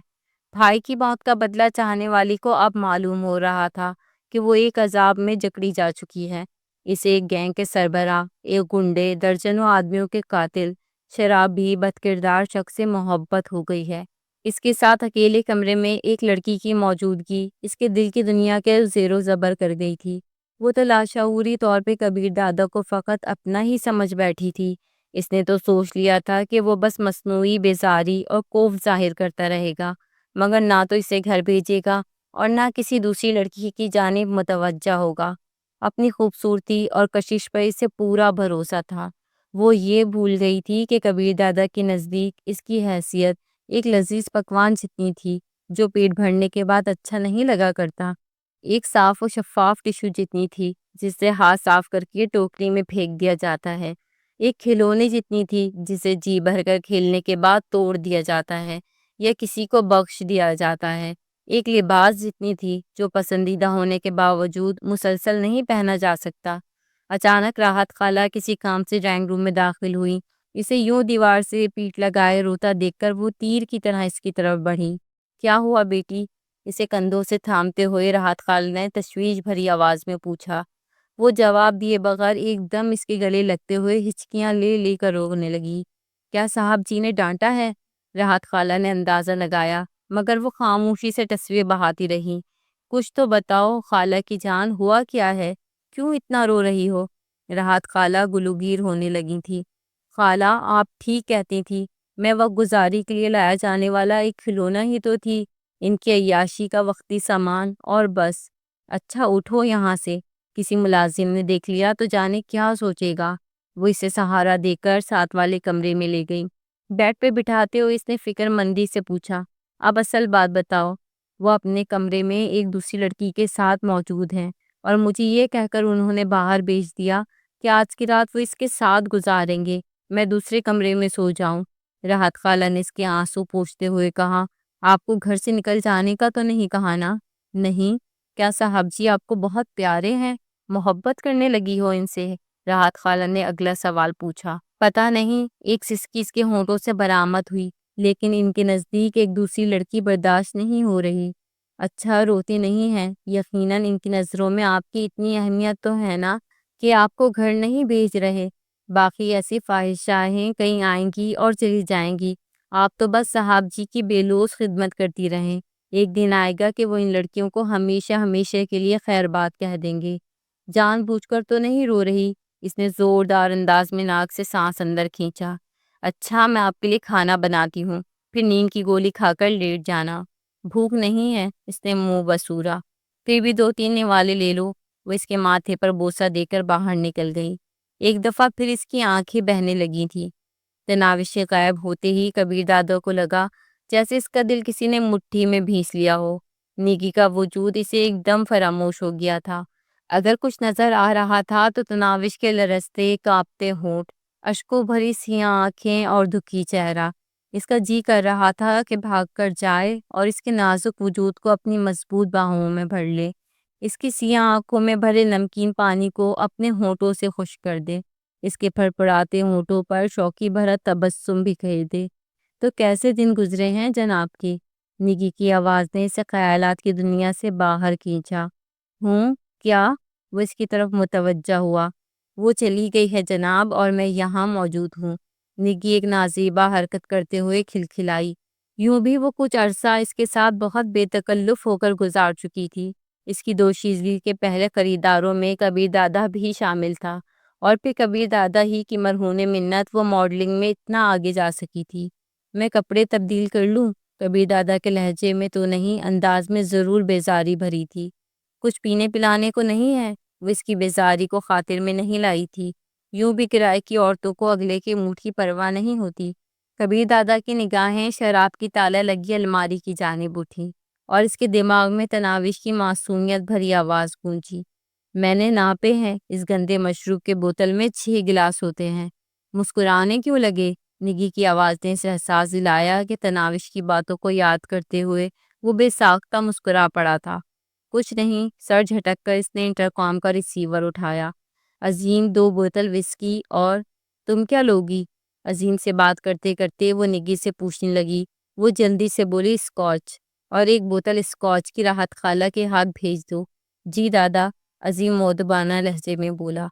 بھائی کی موت کا بدلہ چاہنے والی کو اب معلوم ہو رہا تھا کہ وہ ایک عذاب میں جکڑی جا چکی ہے۔ اسے ایک گینگ کے سربراہ، ایک گنڈے، درجنوں آدمیوں کے قاتل، شرابی، بد کردار شخص سے محبت ہو گئی ہے۔ اس کے ساتھ اکیلے کمرے میں ایک لڑکی کی موجودگی اس کے دل کی دنیا کے زیر و زبر کر گئی تھی۔ وہ تو لاشعوری طور پہ کبیر دادا کو فقط اپنا ہی سمجھ بیٹھی تھی۔ اس نے تو سوچ لیا تھا کہ وہ بس مصنوعی بیزاری اور کوف ظاہر کرتا رہے گا، مگر نہ تو اسے گھر بھیجے گا اور نہ کسی دوسری لڑکی کی جانب متوجہ ہوگا۔ اپنی خوبصورتی اور کشش پر اسے پورا بھروسہ تھا۔ وہ یہ بھول گئی تھی کہ کبیر دادا کے نزدیک اس کی حیثیت ایک لذیذ پکوان جتنی تھی جو پیٹ بھرنے کے بعد اچھا نہیں لگا کرتا، ایک صاف و شفاف ٹشو جتنی تھی جس سے ہاتھ صاف کر کے ٹوکری میں پھینک دیا جاتا ہے، ایک کھلونے جتنی تھی جسے جی بھر کر کھیلنے کے بعد توڑ دیا جاتا ہے یا کسی کو بخش دیا جاتا ہے، ایک لباس جتنی تھی جو پسندیدہ ہونے کے باوجود مسلسل نہیں پہنا جا سکتا۔ اچانک راحت خالہ کسی کام سے ڈرائنگ روم میں داخل ہوئی۔ اسے یوں دیوار سے پیٹھ لگائے روتا دیکھ کر وہ تیر کی طرح اس کی طرف بڑھی۔ کیا ہوا بیٹی؟ اسے کندھوں سے تھامتے ہوئے راحت خالہ نے تشویش بھری آواز میں پوچھا۔ وہ جواب دیے بغیر ایک دم اس کے گلے لگتے ہوئے ہچکیاں لے لے کر رونے لگی۔ کیا صاحب جی نے ڈانٹا ہے؟ راحت خالہ نے اندازہ لگایا، مگر وہ خاموشی سے تصویر بہاتی رہی۔ کچھ تو بتاؤ خالہ کی جان، ہوا کیا ہے؟ کیوں اتنا رو رہی ہو؟ راحت خالہ گلوگیر ہونے لگی تھی۔ خالہ آپ ٹھیک کہتی تھی، میں وقت گزاری کے لیے لایا جانے والا ایک کھلونا ہی تو تھی، ان کی عیاشی کا وقتی سامان، اور بس۔ اچھا اٹھو یہاں سے، کسی ملازم نے دیکھ لیا تو جانے کیا سوچے گا۔ وہ اسے سہارا دے کر ساتھ والے کمرے میں لے گئی۔ بیڈ پہ بٹھاتے ہوئے اس نے فکر مندی سے پوچھا، اب اصل بات بتاؤ۔ وہ اپنے کمرے میں ایک دوسری لڑکی کے ساتھ موجود ہیں، اور مجھے یہ کہہ کر انہوں نے باہر بھیج دیا کہ آج کی رات وہ اس کے ساتھ گزاریں گے، میں دوسرے کمرے میں سو جاؤں۔ راحت خالہ نے اس کے آنسو پوچھتے ہوئے کہا، آپ کو گھر سے نکل جانے کا تو نہیں کہا نا؟ نہیں۔ کیا صاحب جی آپ کو بہت پیارے ہیں، محبت کرنے لگی ہو ان سے؟ راحت خالہ نے اگلا سوال پوچھا۔ پتہ نہیں، ایک سسکی اس کے ہونٹوں سے برآمد ہوئی، لیکن ان کے نزدیک ایک دوسری لڑکی برداشت نہیں ہو رہی۔ اچھا روتی نہیں ہیں، یقیناً ان کی نظروں میں آپ کی اتنی اہمیت تو ہے نا کہ آپ کو گھر نہیں بھیج رہے۔ باقی ایسی خواہشائیں کہیں آئیں گی اور چلی جائیں گی، آپ تو بس صاحب جی کی بے لوث خدمت کرتی رہیں۔ ایک دن آئے گا کہ وہ ان لڑکیوں کو ہمیشہ ہمیشہ کے لیے خیر بات کہہ دیں گے۔ جان بوجھ کر تو نہیں رو رہی؟ اس نے زوردار انداز میں ناک سے سانس اندر کھینچا۔ اچھا میں آپ کے لیے کھانا بناتی ہوں، پھر نیند کی گولی کھا کر لیٹ جانا۔ بھوک نہیں ہے، اس نے منہ بسورا۔ پھر بھی دو تین نوالے لے لو۔ وہ اس کے ماتھے پر بوسہ دے کر باہر نکل گئی۔ ایک دفعہ پھر اس کی آنکھیں بہنے لگی تھی۔ تناوشیں غائب ہوتے ہی کبیر دادا کو لگا جیسے اس کا دل کسی نے مٹھی میں بھینس لیا ہو۔ نیکی کا وجود اسے ایک دم فراموش ہو گیا تھا۔ اگر کچھ نظر آ رہا تھا تو تناوش کے لرزتے کانپتے ہونٹ، اشکوں بھری سیاہ آنکھیں اور دکھی چہرہ۔ اس کا جی کر رہا تھا کہ بھاگ کر جائے اور اس کے نازک وجود کو اپنی مضبوط باہوں میں بھر لے، اس کی سیاہ آنکھوں میں بھرے نمکین پانی کو اپنے ہونٹوں سے خشک کر دے، اس کے پھڑپڑاتے ہونٹوں پر شوقی بھرا تبسم بکھیر دے۔ تو کیسے دن گزرے ہیں جناب کے؟ نگی کی آواز نے اسے خیالات کی دنیا سے باہر کھینچا۔ ہوں کیا؟ وہ اس کی طرف متوجہ ہوا۔ وہ چلی گئی ہے جناب، اور میں یہاں موجود ہوں۔ نگی ایک نازیبا حرکت کرتے ہوئے کھلکھلائی۔ یوں بھی وہ کچھ عرصہ اس کے ساتھ بہت بے تکلف ہو کر گزار چکی تھی۔ اس کی دوشیزگی کے پہلے خریداروں میں کبیر دادا بھی شامل تھا، اور پھر کبیر دادا ہی کی مرہون منت وہ ماڈلنگ میں اتنا آگے جا سکی تھی۔ میں کپڑے تبدیل کر لوں؟ کبیر دادا کے لہجے میں تو نہیں، انداز میں ضرور بیزاری بھری تھی۔ کچھ پینے پلانے کو نہیں ہے؟ وہ اس کی بیزاری کو خاطر میں نہیں لائی تھی۔ یوں بھی کرائے کی عورتوں کو اگلے کے منہ کی پرواہ نہیں ہوتی۔ کبیر دادا کی نگاہیں شراب کی تالہ لگی الماری کی جانب اٹھیں، اور اس کے دماغ میں تناوش کی معصومیت بھری آواز گونجی۔ میں نے ناپے ہیں، اس گندے مشروب کے بوتل میں 6 گلاس ہوتے ہیں۔ مسکرانے کیوں لگے؟ نگی کی آواز نے اسے احساس دلایا کہ تناوش کی باتوں کو یاد کرتے ہوئے وہ بے ساختہ مسکرا پڑا تھا۔ کچھ نہیں، سر جھٹک کر اس نے انٹرکام کا ریسیور اٹھایا۔ عظیم 2 بوتل وسکی، اور تم کیا لوگی؟ عظیم سے بات کرتے کرتے وہ نگی سے پوچھنے لگی۔ وہ جلدی سے بولی اسکاچ، اور 1 بوتل اسکاچ کی راحت خالہ کے ہاتھ بھیج دو۔ جی دادا، عظیم مؤدبانہ لہجے میں بولا۔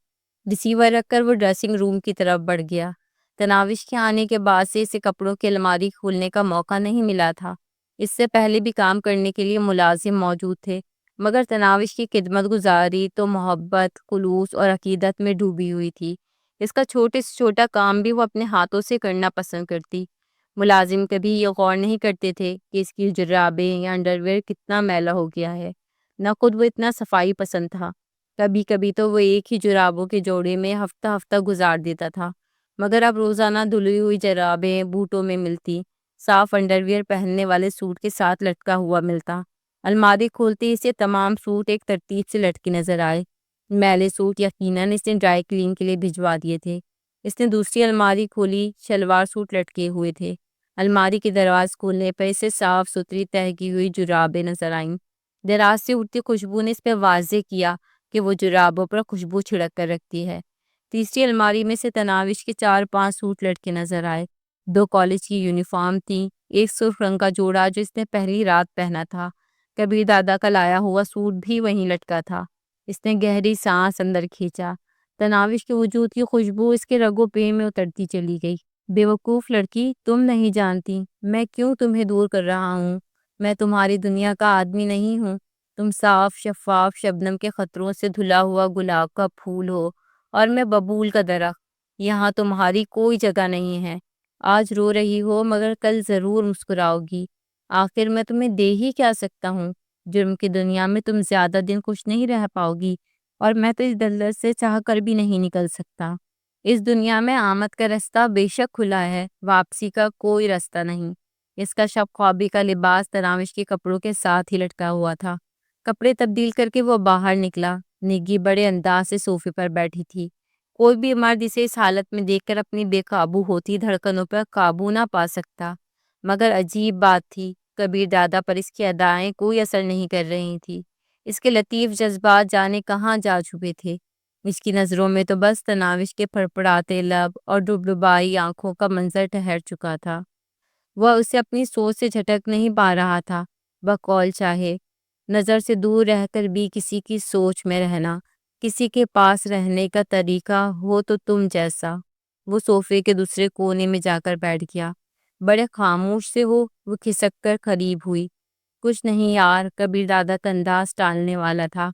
ریسیور رکھ کر وہ ڈریسنگ روم کی طرف بڑھ گیا۔ تناوش کے آنے کے بعد سے اسے کپڑوں کی الماری کھولنے کا موقع نہیں ملا تھا۔ اس سے پہلے بھی کام کرنے کے لیے ملازم موجود تھے، مگر تناوش کی خدمت گزاری تو محبت، خلوص اور عقیدت میں ڈوبی ہوئی تھی۔ اس کا چھوٹے سے چھوٹا کام بھی وہ اپنے ہاتھوں سے کرنا پسند کرتی۔ ملازم کبھی یہ غور نہیں کرتے تھے کہ اس کی جرابیں یا انڈرویئر کتنا میلا ہو گیا ہے۔ نہ خود وہ اتنا صفائی پسند تھا۔ کبھی کبھی تو وہ ایک ہی جرابوں کے جوڑے میں ہفتہ ہفتہ گزار دیتا تھا، مگر اب روزانہ دھلی ہوئی جرابیں بوٹوں میں ملتی، صاف انڈرویئر پہننے والے سوٹ کے ساتھ لٹکا ہوا ملتا۔ الماری کھولتے اسے تمام سوٹ ایک ترتیب سے لٹکے نظر آئے۔ میلے سوٹ یقیناً اس نے ڈرائی کلین کے لیے بھجوا دیے تھے۔ اس نے دوسری الماری کھولی، شلوار سوٹ لٹکے ہوئے تھے۔ الماری کے دراز کھولنے پر اسے صاف ستھری تہی ہوئی جرابیں نظر آئیں۔ دراز سے اٹھتی خوشبو نے اس پہ واضح کیا کہ وہ جرابوں پر خوشبو چھڑک کر رکھتی ہے۔ تیسری الماری میں سے تناوش کے 4-5 سوٹ لٹکے نظر آئے۔ 2 کالج کی یونیفارم تھیں، ایک سرخ رنگ کا جوڑا جو اس نے پہلی رات پہنا تھا۔ کبیر دادا کا لایا ہوا سوٹ بھی وہیں لٹکا تھا۔ اس نے گہری سانس اندر کھینچا۔ تناوش کے وجود کی خوشبو اس کے رگ و پے میں اترتی چلی گئی۔ بے وقوف لڑکی، تم نہیں جانتی میں کیوں تمہیں دور کر رہا ہوں۔ میں تمہاری دنیا کا آدمی نہیں ہوں۔ تم صاف شفاف شبنم کے خطروں سے دھلا ہوا گلاب کا پھول ہو، اور میں ببول کا درخت۔ یہاں تمہاری کوئی جگہ نہیں ہے۔ آج رو رہی ہو، مگر کل ضرور مسکراؤ گی۔ آخر میں تمہیں دے ہی کیا سکتا ہوں؟ جرم کی دنیا میں تم زیادہ دن خوش نہیں رہ پاؤ گی، اور میں تو اس دلدل سے چاہ کر بھی نہیں نکل سکتا۔ اس دنیا میں آمد کا رستہ بے شک کھلا ہے، واپسی کا کوئی رستہ نہیں۔ اس کا شب خوابی کا لباس تناوش کے کپڑوں کے ساتھ ہی لٹکا ہوا تھا۔ کپڑے تبدیل کر کے وہ باہر نکلا۔ نگی بڑے انداز سے صوفے پر بیٹھی تھی۔ کوئی بھی مرد اسے اس حالت میں دیکھ کر اپنی بے قابو ہوتی دھڑکنوں پر قابو نہ پا سکتا، مگر عجیب بات تھی، کبیر دادا پر اس کی ادائیں کوئی اثر نہیں کر رہی تھی۔ اس کے لطیف جذبات جانے کہاں جا چھپے تھے۔ اس کی نظروں میں تو بس تناوش کے پھڑپڑاتے لب اور ڈبڈبائی آنکھوں کا منظر ٹھہر چکا تھا۔ وہ اسے اپنی سوچ سے جھٹک نہیں پا رہا تھا۔ بقول چاہے نظر سے دور رہ کر بھی کسی کی سوچ میں رہنا، کسی کے پاس رہنے کا طریقہ ہو تو تم جیسا۔ وہ صوفے کے دوسرے کونے میں جا کر بیٹھ گیا۔ بڑے خاموش سے ہو، وہ کھسک کر قریب ہوئی۔ کچھ نہیں یار، کبیر دادا کا انداز ٹالنے والا تھا۔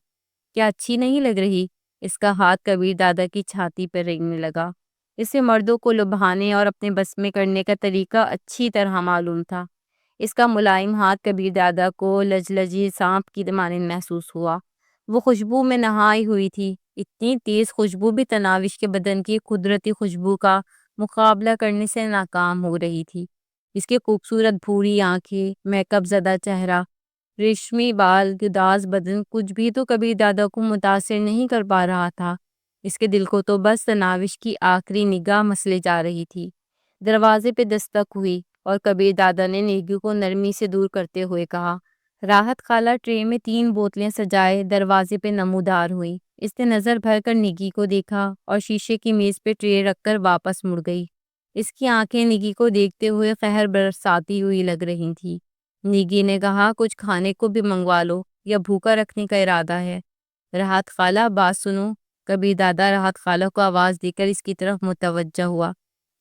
کیا اچھی نہیں لگ رہی؟ اس کا ہاتھ کبیر دادا کی چھاتی پر رینگنے لگا۔ اسے مردوں کو لبھانے اور اپنے بس میں کرنے کا طریقہ اچھی طرح معلوم تھا۔ اس کا ملائم ہاتھ کبیر دادا کو لجلجی سانپ کی مانند محسوس ہوا۔ وہ خوشبو میں نہائی ہوئی تھی۔ اتنی تیز خوشبو بھی تناوش کے بدن کی قدرتی خوشبو کا مقابلہ کرنے سے ناکام ہو رہی تھی۔ اس کے خوبصورت بھوری آنکھیں، میک اپ زدہ چہرہ، ریشمی بال، گداز بدن کچھ بھی تو کبیر دادا کو متاثر نہیں کر پا رہا تھا۔ اس کے دل کو تو بس تناوش کی آخری نگاہ مسلے جا رہی تھی۔ دروازے پہ دستک ہوئی، اور کبیر دادا نے نیگی کو نرمی سے دور کرتے ہوئے کہا، راحت خالہ ٹرے میں 3 بوتلیں سجائے دروازے پہ نمودار ہوئی۔ اس نے نظر بھر کر نگی کو دیکھا اور شیشے کی میز پہ ٹرے رکھ کر واپس مڑ گئی۔ اس کی آنکھیں نگی کو دیکھتے ہوئے قہر برساتی ہوئی لگ رہی تھی۔ نگی نے کہا، کچھ کھانے کو بھی منگوا لو یا بھوکا رکھنے کا ارادہ ہے؟ راحت خالہ، بات سنو۔ کبیر دادا راحت خالہ کو آواز دے کر اس کی طرف متوجہ ہوا۔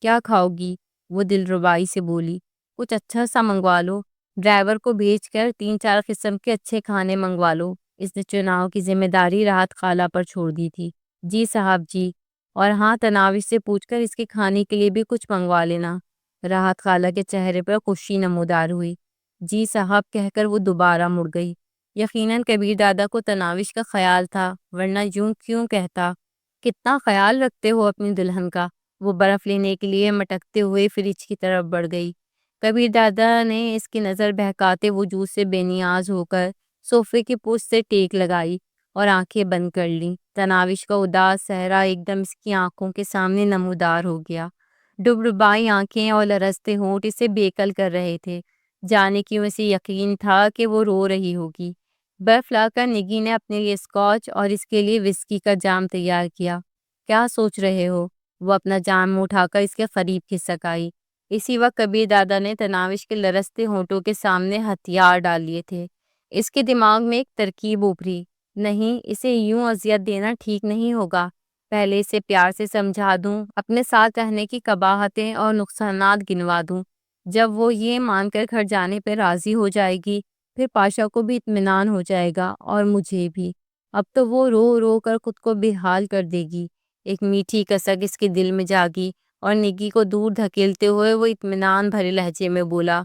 کیا کھاؤ گی؟ وہ دلربائی سے بولی۔ کچھ اچھا سا منگوا لو، ڈرائیور کو بھیج کر 3-4 قسم کے اچھے کھانے منگوا لو۔ اس نے چناؤ کی ذمہ داری راحت خالہ پر چھوڑ دی تھی۔ جی صاحب جی، اور ہاں تناوش سے پوچھ کر اس کے کھانے کے لیے بھی کچھ منگوا لینا۔ راحت خالہ کے چہرے پر خوشی نمودار ہوئی۔ جی صاحب کہہ کر وہ دوبارہ مڑ گئی۔ یقیناً کبیر دادا کو تناوش کا خیال تھا، ورنہ یوں کیوں کہتا؟ کتنا خیال رکھتے ہو اپنی دلہن کا۔ وہ برف لینے کے لیے مٹکتے ہوئے فریج کی طرف بڑھ گئی۔ کبیر دادا نے اس کی نظر بہکاتے وجود سے بے نیاز ہو کر صوفے کی پشت سے ٹیک لگائی اور آنکھیں بند کر لیں۔ تناوش کا اداس چہرہ ایک دم اس کی آنکھوں کے سامنے نمودار ہو گیا۔ ڈبڈبائی آنکھیں اور لرزتے ہونٹ اسے بےقل کر رہے تھے۔ جانے کیوں اسے یقین تھا کہ وہ رو رہی ہوگی۔ برف لا کر نگی نے اپنے لیے اسکاچ اور اس کے لیے وسکی کا جام تیار کیا۔ کیا سوچ رہے ہو؟ وہ اپنا جام منہ اٹھا کر اس کے قریب کھسک آئی۔ اسی وقت کبیر دادا نے تناوش کے لرزتے ہونٹوں کے سامنے ہتھیار ڈال لیے تھے۔ اس کے دماغ میں ایک ترکیب ابھری۔ نہیں، اسے یوں اذیت دینا ٹھیک نہیں ہوگا۔ پہلے اسے پیار سے سمجھا دوں، اپنے ساتھ رہنے کی قباحتیں اور نقصانات گنوا دوں۔ جب وہ یہ مان کر گھر جانے پہ راضی ہو جائے گی، پھر پاشا کو بھی اطمینان ہو جائے گا اور مجھے بھی۔ اب تو وہ رو رو کر خود کو بے حال کر دے گی۔ ایک میٹھی کسک اس کے دل میں جاگی اور نگی کو دور دھکیلتے ہوئے وہ اطمینان بھرے لہجے میں بولا،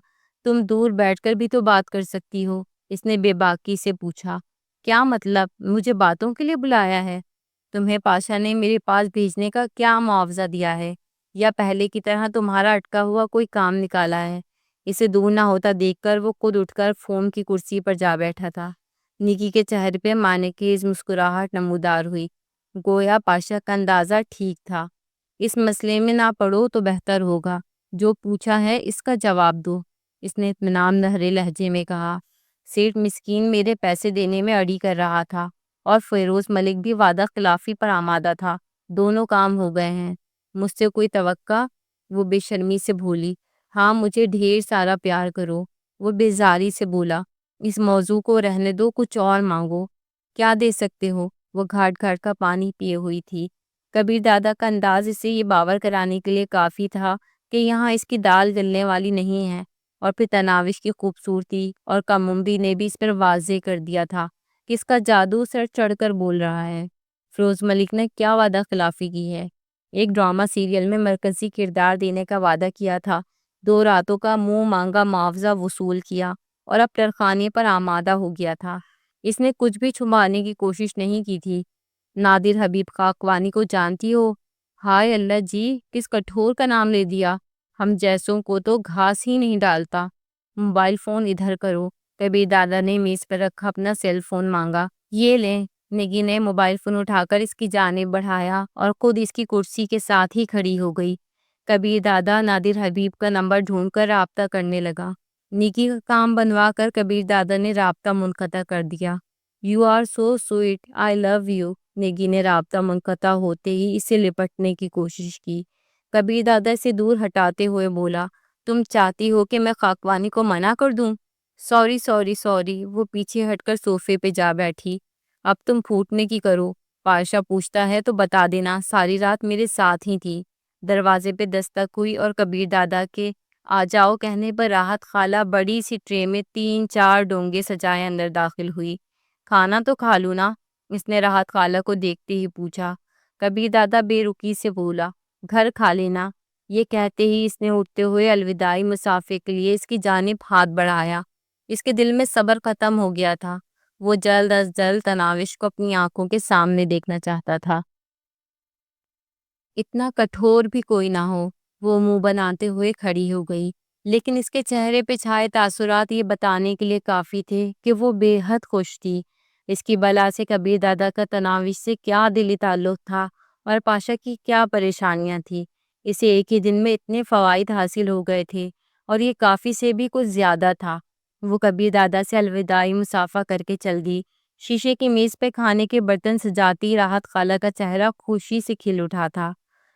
تم دور بیٹھ کر بھی تو بات کر سکتی ہو۔ اس نے بے باکی سے پوچھا، کیا مطلب؟ مجھے باتوں کے لیے بلایا ہے؟ تمہیں پاشا نے میرے پاس بھیجنے کا کیا معاوضہ دیا ہے؟ یا پہلے کی طرح تمہارا اٹکا ہوا کوئی کام نکالا ہے؟ اسے دور نہ ہوتا دیکھ کر وہ خود اٹھ کر فوم کی کرسی پر جا بیٹھا تھا۔ نگی کے چہرے پہ معنی خیز مسکراہٹ نمودار ہوئی، گویا پاشا کا اندازہ ٹھیک تھا۔ اس مسئلے میں نہ پڑو تو بہتر ہوگا۔ جو پوچھا ہے اس کا جواب دو، اس نے اطمینان بھرے لہجے میں کہا۔ سیٹھ مسکین میرے پیسے دینے میں اڑی کر رہا تھا اور فیروز ملک بھی وعدہ خلافی پر آمادہ تھا۔ دونوں کام ہو گئے ہیں۔ مجھ سے کوئی توقع؟ وہ بے شرمی سے بولی۔ ہاں، مجھے ڈھیر سارا پیار کرو۔ وہ بیزاری سے بولا۔ اس موضوع کو رہنے دو، کچھ اور مانگو۔ کیا دے سکتے ہو؟ وہ گھاٹ گھاٹ کا پانی پیے ہوئی تھی۔ کبیر دادا کا انداز اسے یہ باور کرانے کے لیے کافی تھا کہ یہاں اس کی دال گلنے والی نہیں ہے، اور پھر تناوش کی خوبصورتی اور کم عمری نے بھی اس پر واضح کر دیا تھا کہ اس کا جادو سر چڑھ کر بول رہا ہے۔ فیروز ملک نے کیا وعدہ خلافی کی ہے؟ ایک ڈرامہ سیریل میں مرکزی کردار دینے کا وعدہ کیا تھا، 2 راتوں کا منہ مانگا معاوضہ وصول کیا اور اب ترخانے پر آمادہ ہو گیا تھا۔ اس نے کچھ بھی چھپانے کی کوشش نہیں کی تھی۔ نادر حبیب خاکوانی کو جانتی ہو؟ ہائے اللہ جی، کس کٹھور کا نام لے دیا۔ ہم جیسوں کو تو گھاس ہی نہیں ڈالتا۔ موبائل فون ادھر کرو۔ کبیر دادا نے میز پر رکھا اپنا سیل فون مانگا۔ یہ لیں۔ نگی نے موبائل فون اٹھا کر اس کی جانب بڑھایا اور خود اس کی کرسی کے ساتھ ہی کھڑی ہو گئی۔ کبیر دادا نادر حبیب کا نمبر ڈھونڈ کر رابطہ کرنے لگا۔ نگی کا کام بنوا کر کبیر دادا نے رابطہ منقطع کر دیا۔ You are so sweet, I love you. نگی نے رابطہ منقطع ہوتے ہی اسے لپٹنے کی کوشش کی۔ کبیر دادا اسے دور ہٹاتے ہوئے بولا، تم چاہتی ہو کہ میں خاکوانی کو منع کر دوں؟ Sorry sorry sorry. وہ پیچھے ہٹ کر صوفے پہ جا بیٹھی۔ اب تم پھوٹنے کی کرو۔ پاشا پوچھتا ہے تو بتا دینا ساری رات میرے ساتھ ہی تھی۔ دروازے پہ دستک ہوئی اور کبیر دادا کے آ جاؤ کہنے پر راحت خالہ بڑی سی ٹرے میں 3-4 ڈونگے سجائے اندر داخل ہوئی۔ کھانا تو کھا لوں نا؟ اس نے راحت خالہ کو دیکھتے ہی پوچھا۔ کبیر دادا بے رکی سے بولا، گھر کھا لینا۔ یہ کہتے ہی اس نے اٹھتے ہوئے الوداعی مسافے کے لیے اس کی جانب ہاتھ بڑھایا۔ اس کے دل میں صبر ختم ہو گیا تھا۔ وہ جلد از جلد تناوش کو اپنی آنکھوں کے سامنے دیکھنا چاہتا تھا۔ اتنا کٹھور بھی کوئی نہ ہو۔ وہ منہ بناتے ہوئے کھڑی ہو گئی، لیکن اس کے چہرے پہ چھائے تاثرات یہ بتانے کے لیے کافی تھے کہ وہ بے حد خوش تھی۔ اس کی بلا سے کبیر دادا کا تناوش سے کیا دلی تعلق تھا اور پاشا کی کیا پریشانیاں تھیں۔ اسے ایک ہی دن میں اتنے فوائد حاصل ہو گئے تھے، اور یہ کافی سے بھی کچھ زیادہ تھا۔ وہ کبیر دادا سے الوداعی مسافہ کر کے چل دی۔ شیشے کی میز پہ کھانے کے برتن سجاتی راحت خالہ کا چہرہ خوشی سے کھل اٹھا تھا۔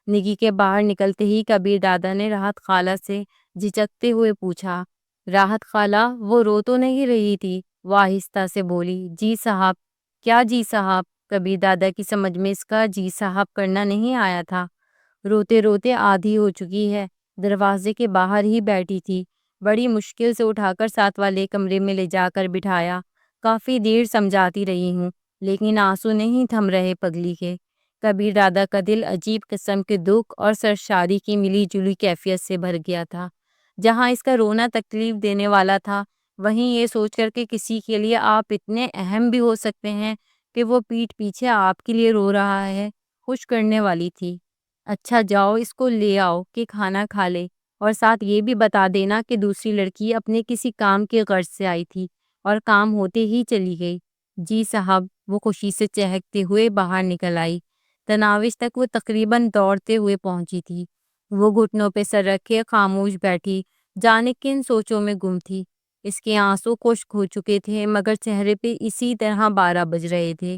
نگی کے باہر نکلتے ہی کبیر دادا نے راحت خالہ سے جھجکتے ہوئے پوچھا، راحت خالہ وہ رو تو نہیں رہی تھی؟ وہ آہستہ سے بولی، جی صاحب۔ کیا جی صاحب؟ کبیر دادا کی سمجھ میں اس کا جی صاحب کرنا نہیں آیا تھا۔ روتے روتے آدھی ہو چکی ہے، دروازے کے باہر ہی بیٹھی تھی، بڑی مشکل سے اٹھا کر ساتھ والے کمرے میں لے جا کر بٹھایا۔ کافی دیر سمجھاتی رہی ہوں لیکن آنسو نہیں تھم رہے پگلی کے۔ کبیر دادا کا دل عجیب قسم کے دکھ اور سرشاری کی ملی جلی کیفیت سے بھر گیا تھا۔ جہاں اس کا رونا تکلیف دینے والا تھا، وہیں یہ سوچ کر کہ کسی کے لیے آپ اتنے اہم بھی ہو سکتے ہیں کہ وہ پیٹھ پیچھے آپ کے لیے رو رہا ہے، خوش کرنے والی تھی۔ اچھا جاؤ اس کو لے آؤ کہ کھانا کھا لے، اور ساتھ یہ بھی بتا دینا کہ دوسری لڑکی اپنے کسی کام کے غرض سے آئی تھی اور کام ہوتے ہی چلی گئی۔ جی صاحب۔ وہ خوشی سے چہکتے ہوئے باہر نکل آئی۔ تناوش تک وہ تقریباً دوڑتے ہوئے پہنچی تھی۔ وہ گھٹنوں پہ سر رکھے خاموش بیٹھی، جانے کن سوچوں میں گم تھی۔ اس کے آنسو خشک ہو چکے تھے مگر چہرے پہ اسی طرح 12 بج رہے تھے۔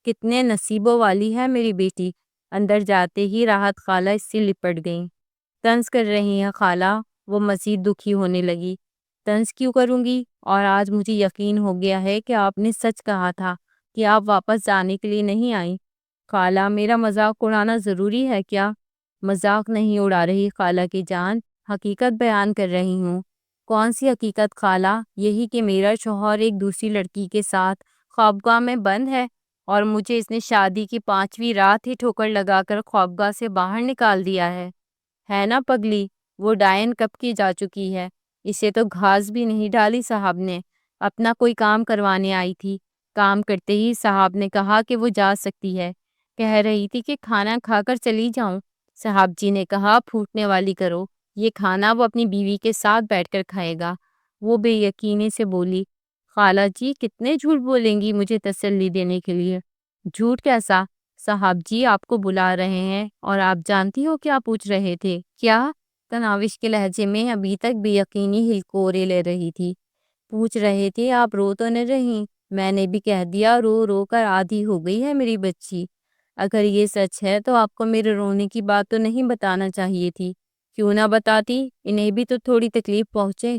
کتنے نصیبوں والی ہے میری بیٹی۔ اندر جاتے ہی راحت خالہ اس سے لپٹ گئیں۔ طنز کر رہی ہیں خالہ؟ وہ مزید دکھی ہونے لگی۔ طنز کیوں کروں گی؟ اور آج مجھے یقین ہو گیا ہے کہ آپ نے سچ کہا تھا کہ آپ واپس جانے کے لیے نہیں آئیں۔ خالہ میرا مذاق اڑانا ضروری ہے کیا؟ مذاق نہیں اڑا رہی خالہ کی جان، حقیقت بیان کر رہی ہوں۔ کون سی حقیقت خالہ؟ یہی کہ میرا شوہر ایک دوسری لڑکی کے ساتھ خوابگاہ میں بند ہے اور مجھے اس نے شادی کی 5ویں رات ہی ٹھوکر لگا کر خوابگاہ سے باہر نکال دیا ہے نا پگلی؟ وہ ڈائن کب کی جا چکی ہے، اسے تو گھاس بھی نہیں ڈالی صاحب نے۔ اپنا کوئی کام کروانے آئی تھی، کام کرتے ہی صاحب نے کہا کہ وہ جا سکتی ہے۔ کہہ رہی تھی کہ کھانا کھا کر چلی جاؤں، صاحب جی نے کہا پھوٹنے والی کرو، یہ کھانا وہ اپنی بیوی کے ساتھ بیٹھ کر کھائے گا۔ وہ بے یقینی سے بولی، خالہ جی کتنے جھوٹ بولیں گی مجھے تسلی دینے کے لیے؟ جھوٹ کیسا؟ صاحب جی آپ کو بلا رہے ہیں اور آپ جانتی ہو کیا پوچھ رہے تھے؟ کیا؟ تناوش کے لہجے میں ابھی تک بے یقینی ہلکورے لے رہی تھی۔ پوچھ رہے تھے آپ رو تو نہ رہی؟ میں نے بھی کہہ دیا رو رو کر آدھی ہو گئی ہے میری بچی۔ اگر یہ سچ ہے تو آپ کو میرے رونے کی بات تو نہیں بتانا چاہیے تھی۔ کیوں نہ بتاتی؟ انہیں بھی تو تھوڑی تکلیف پہنچے۔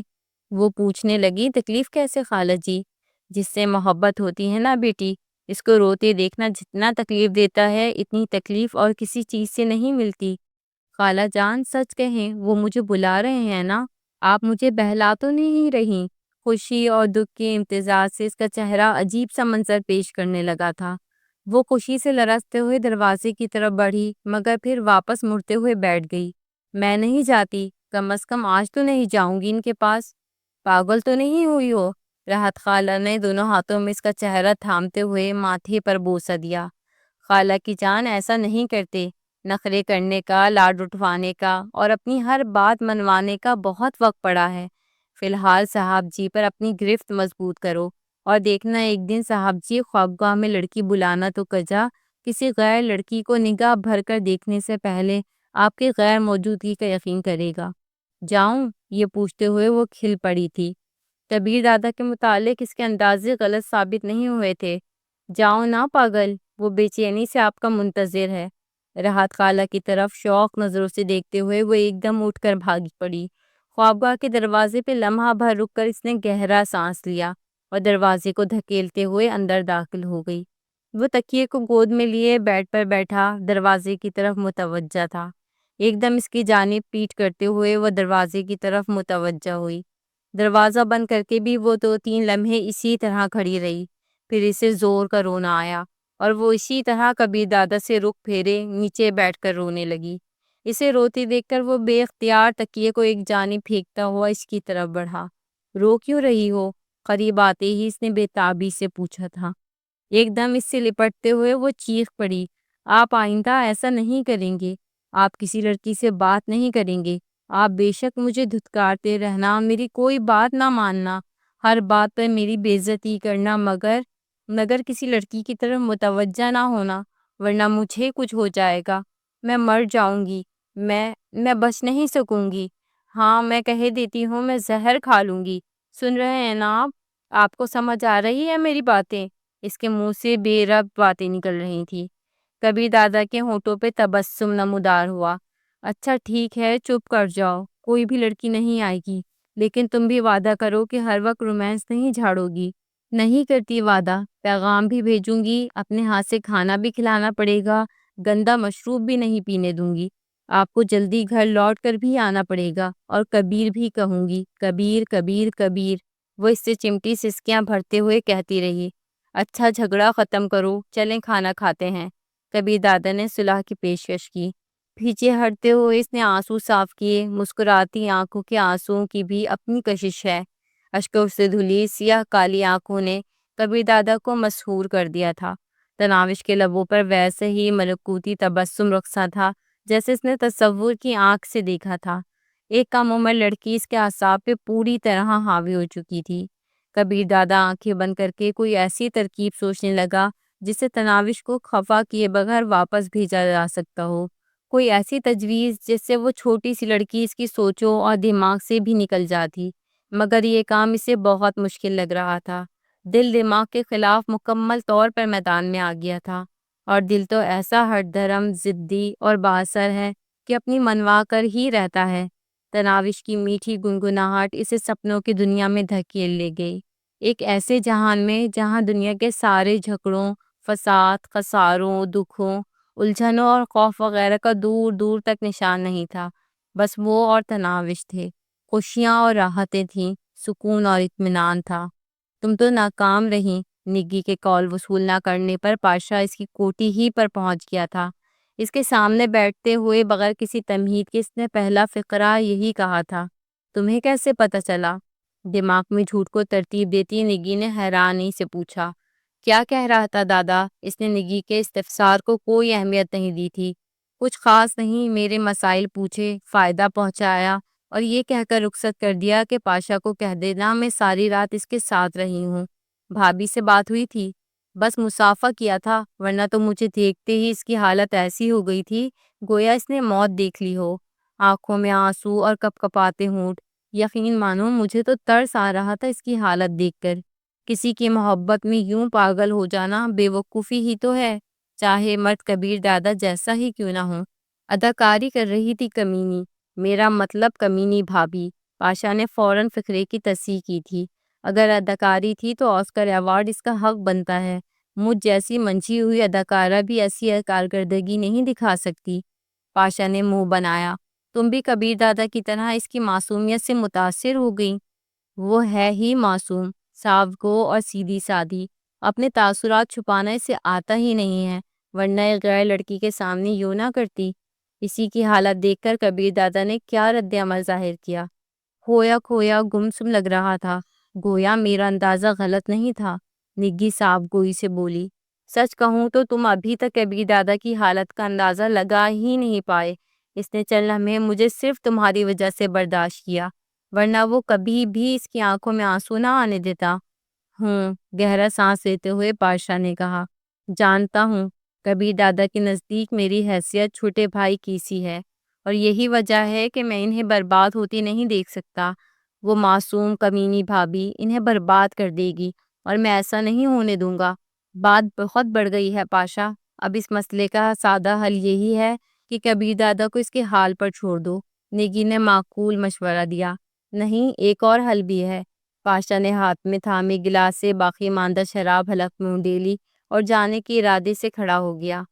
وہ پوچھنے لگی، تکلیف کیسے خالہ جی؟ جس سے محبت ہوتی ہے نا بیٹی، اس کو روتے دیکھنا جتنا تکلیف دیتا ہے اتنی تکلیف اور کسی چیز سے نہیں ملتی۔ خالہ جان سچ کہیں وہ مجھے بلا رہے ہیں نا؟ آپ مجھے بہلا تو نہیں رہی؟ خوشی اور دکھ کے امتزاج سے اس کا چہرہ عجیب سا منظر پیش کرنے لگا تھا۔ وہ خوشی سے لرزتے ہوئے دروازے کی طرف بڑھی مگر پھر واپس مڑتے ہوئے بیٹھ گئی۔ میں نہیں جاتی، کم از کم آج تو نہیں جاؤں گی ان کے پاس۔ پاگل تو نہیں ہوئی ہو؟ راحت خالہ نے دونوں ہاتھوں میں اس کا چہرہ تھامتے ہوئے ماتھے پر بوسہ دیا۔ خالہ کی جان ایسا نہیں کرتے، نخرے کرنے کا، لاڈ اٹھوانے کا اور اپنی ہر بات منوانے کا بہت وقت پڑا ہے۔ فی الحال صاحب جی پر اپنی گرفت مضبوط کرو اور دیکھنا ایک دن صاحب جی خوابگاہ میں لڑکی بلانا تو کجا، کسی غیر لڑکی کو نگاہ بھر کر دیکھنے سے پہلے آپ کی غیر موجودگی کا یقین کرے گا۔ جاؤں؟ یہ پوچھتے ہوئے وہ کھل پڑی تھی۔ کبیر دادا کے متعلق اس کے اندازے غلط ثابت نہیں ہوئے تھے۔ جاؤں نا پاگل، وہ بے چینی سے آپ کا منتظر ہے۔ راحت خالہ کی طرف شوق نظروں سے دیکھتے ہوئے وہ ایک دم اٹھ کر بھاگی پڑی۔ خوابگاہ کے دروازے پہ لمحہ بھر رک کر اس نے گہرا سانس لیا اور دروازے کو دھکیلتے ہوئے اندر داخل ہو گئی۔ وہ تکیے کو گود میں لیے بیڈ پر بیٹھا دروازے کی طرف متوجہ تھا۔ ایک دم اس کی جانب پیٹ کرتے ہوئے وہ دروازے کی طرف متوجہ ہوئی۔ دروازہ بند کر کے بھی وہ 2-3 لمحے اسی طرح کھڑی رہی، پھر اسے زور کا رونا آیا اور وہ اسی طرح کبیر دادا سے رخ پھیرے نیچے بیٹھ کر رونے لگی۔ اسے روتی دیکھ کر وہ بے اختیار تکیے کو ایک جانب پھینکتا ہوا اس کی طرف بڑھا۔ رو کیوں رہی ہو؟ قریب آتے ہی اس نے بے تابی سے پوچھا تھا۔ ایک دم اس سے لپٹتے ہوئے وہ چیخ پڑی، آپ آئندہ ایسا نہیں کریں گے، آپ کسی لڑکی سے بات نہیں کریں گے، آپ بے شک مجھے دھتکارتے رہنا، میری کوئی بات نہ ماننا، ہر بات پر میری بے عزتی کرنا، مگر کسی لڑکی کی طرف متوجہ نہ ہونا ورنہ مجھے کچھ ہو جائے گا، میں مر جاؤں گی، میں بچ نہیں سکوں گی۔ ہاں میں کہہ دیتی ہوں، میں زہر کھا لوں گی۔ سن رہے ہیں نا آپ؟ آپ کو سمجھ آ رہی ہے میری باتیں؟ اس کے منہ سے بے رب باتیں نکل رہی تھی۔ کبیر دادا کے ہونٹوں پہ تبسم نمودار ہوا۔ اچھا ٹھیک ہے، چپ کر جاؤ، کوئی بھی لڑکی نہیں آئے گی، لیکن تم بھی وعدہ کرو کہ ہر وقت رومانس نہیں جھاڑو گی۔ نہیں کرتی وعدہ، پیغام بھی بھیجوں گی، اپنے ہاتھ سے کھانا بھی کھلانا پڑے گا، گندا مشروب بھی نہیں پینے دوں گی، آپ کو جلدی گھر لوٹ کر بھی آنا پڑے گا، اور کبیر بھی کہوں گی، کبیر کبیر کبیر۔ وہ اس سے چمٹی سسکیاں بھرتے ہوئے کہتی رہی۔ اچھا جھگڑا ختم کرو، چلیں کھانا کھاتے ہیں۔ کبیر دادا نے صلح کی پیشکش کی۔ پیچھے ہٹتے ہوئے اس نے آنسو صاف کیے۔ مسکراتی آنکھوں کے آنسوؤں کی بھی اپنی کشش ہے۔ اشکوں سے دھلی سیاہ کالی آنکھوں نے کبیر دادا کو مسحور کر دیا تھا۔ تناوش کے لبوں پر ویسے ہی ملکوتی تبسم رخصاں تھا جیسے اس نے تصور کی آنکھ سے دیکھا تھا۔ ایک کم عمر لڑکی اس کے اعصاب پہ پوری طرح حاوی ہو چکی تھی۔ کبیر دادا آنکھیں بند کر کے کوئی ایسی ترکیب سوچنے لگا جسے تناوش کو خفا کیے بغیر واپس بھیجا جا سکتا ہو، کوئی ایسی تجویز جس سے وہ چھوٹی سی لڑکی اس کی سوچوں اور دماغ سے بھی نکل جاتی، مگر یہ کام اسے بہت مشکل لگ رہا تھا۔ دل دماغ کے خلاف مکمل طور پر میدان میں آ گیا تھا، اور دل تو ایسا ہٹ دھرم ضدی اور بااثر ہے کہ اپنی منوا کر ہی رہتا ہے۔ تناوش کی میٹھی گنگناہٹ اسے سپنوں کی دنیا میں دھکیل لے گئی، ایک ایسے جہان میں جہاں دنیا کے سارے جھگڑوں، فساد، خساروں، دکھوں، الجھنوں اور خوف وغیرہ کا دور دور تک نشان نہیں تھا۔ بس وہ اور تناوش تھے، خوشیاں اور راحتیں تھیں، سکون اور اطمینان تھا۔ تم تو ناکام رہیں۔ نگی کے کال وصول نہ کرنے پر پاشا اس کی کوٹھی ہی پر پہنچ گیا تھا۔ اس کے سامنے بیٹھتے ہوئے بغیر کسی تمہید کے اس نے پہلا فقرہ یہی کہا تھا۔ تمہیں کیسے پتہ چلا؟ دماغ میں جھوٹ کو ترتیب دیتی نگی نے حیرانی سے پوچھا۔ کیا کہہ رہا تھا دادا؟ اس نے نگی کے استفسار کو کوئی اہمیت نہیں دی تھی۔ کچھ خاص نہیں، میرے مسائل پوچھے، فائدہ پہنچایا، اور یہ کہہ کر رخصت کر دیا کہ پاشا کو کہہ دینا میں ساری رات اس کے ساتھ رہی ہوں۔ بھابھی سے بات ہوئی تھی؟ بس مصافحہ کیا تھا، ورنہ تو مجھے دیکھتے ہی اس کی حالت ایسی ہو گئی تھی گویا اس نے موت دیکھ لی ہو۔ آنکھوں میں آنسو اور کپ کپاتے ہونٹ۔ یقین مانو مجھے تو ترس آ رہا تھا اس کی حالت دیکھ کر۔ کسی کی محبت میں یوں پاگل ہو جانا بے وقوفی ہی تو ہے، چاہے مرد کبیر دادا جیسا ہی کیوں نہ ہو۔ اداکاری کر رہی تھی کمینی، میرا مطلب کمینی بھابھی۔ پاشا نے فوراً فقرے کی تصحیح کی تھی۔ اگر اداکاری تھی تو آسکر ایوارڈ اس کا حق بنتا ہے۔ مجھ جیسی منجھی ہوئی اداکارہ بھی ایسی کارکردگی نہیں دکھا سکتی۔ پاشا نے منہ بنایا۔ تم بھی کبیر دادا کی طرح اس کی معصومیت سے متاثر ہو گئی؟ وہ ہے ہی معصوم، صاف گو اور سیدھی سادھی، اپنے تاثرات چھپانا اسے آتا ہی نہیں ہے، ورنہ ایک غیر لڑکی کے سامنے یوں نہ کرتی۔ اسی کی حالت دیکھ کر کبیر دادا نے کیا رد عمل ظاہر کیا؟ کھویا کھویا گمسم لگ رہا تھا، گویا میرا اندازہ غلط نہیں تھا۔ نگی صاف گوئی سے بولی۔ سچ کہوں تو تم ابھی تک کبیر دادا کی حالت کا اندازہ لگا ہی نہیں پائے۔ اس نے چند لمحے مجھے صرف تمہاری وجہ سے برداشت کیا، ورنہ وہ کبھی بھی اس کی آنکھوں میں آنسو نہ آنے دیتا۔ گہرا سانس لیتے ہوئے پاشا نے کہا۔ جانتا ہوں، کبیر دادا کے نزدیک میری حیثیت چھوٹے بھائی کی سی ہے، اور یہی وجہ ہے کہ میں انہیں برباد ہوتی نہیں دیکھ سکتا۔ وہ معصوم کمینی بھابھی انہیں برباد کر دے گی، اور میں ایسا نہیں ہونے دوں گا۔ بات بہت بڑھ گئی ہے پاشا، اب اس مسئلے کا سادہ حل یہی ہے کہ کبیر دادا کو اس کے حال پر چھوڑ دو۔ نگی نے معقول مشورہ دیا۔ نہیں، ایک اور حل بھی ہے۔ پاشا نے ہاتھ میں تھامے گلاس سے باقی ماندہ شراب حلق میں انڈیلی اور جانے کے ارادے سے کھڑا ہو گیا۔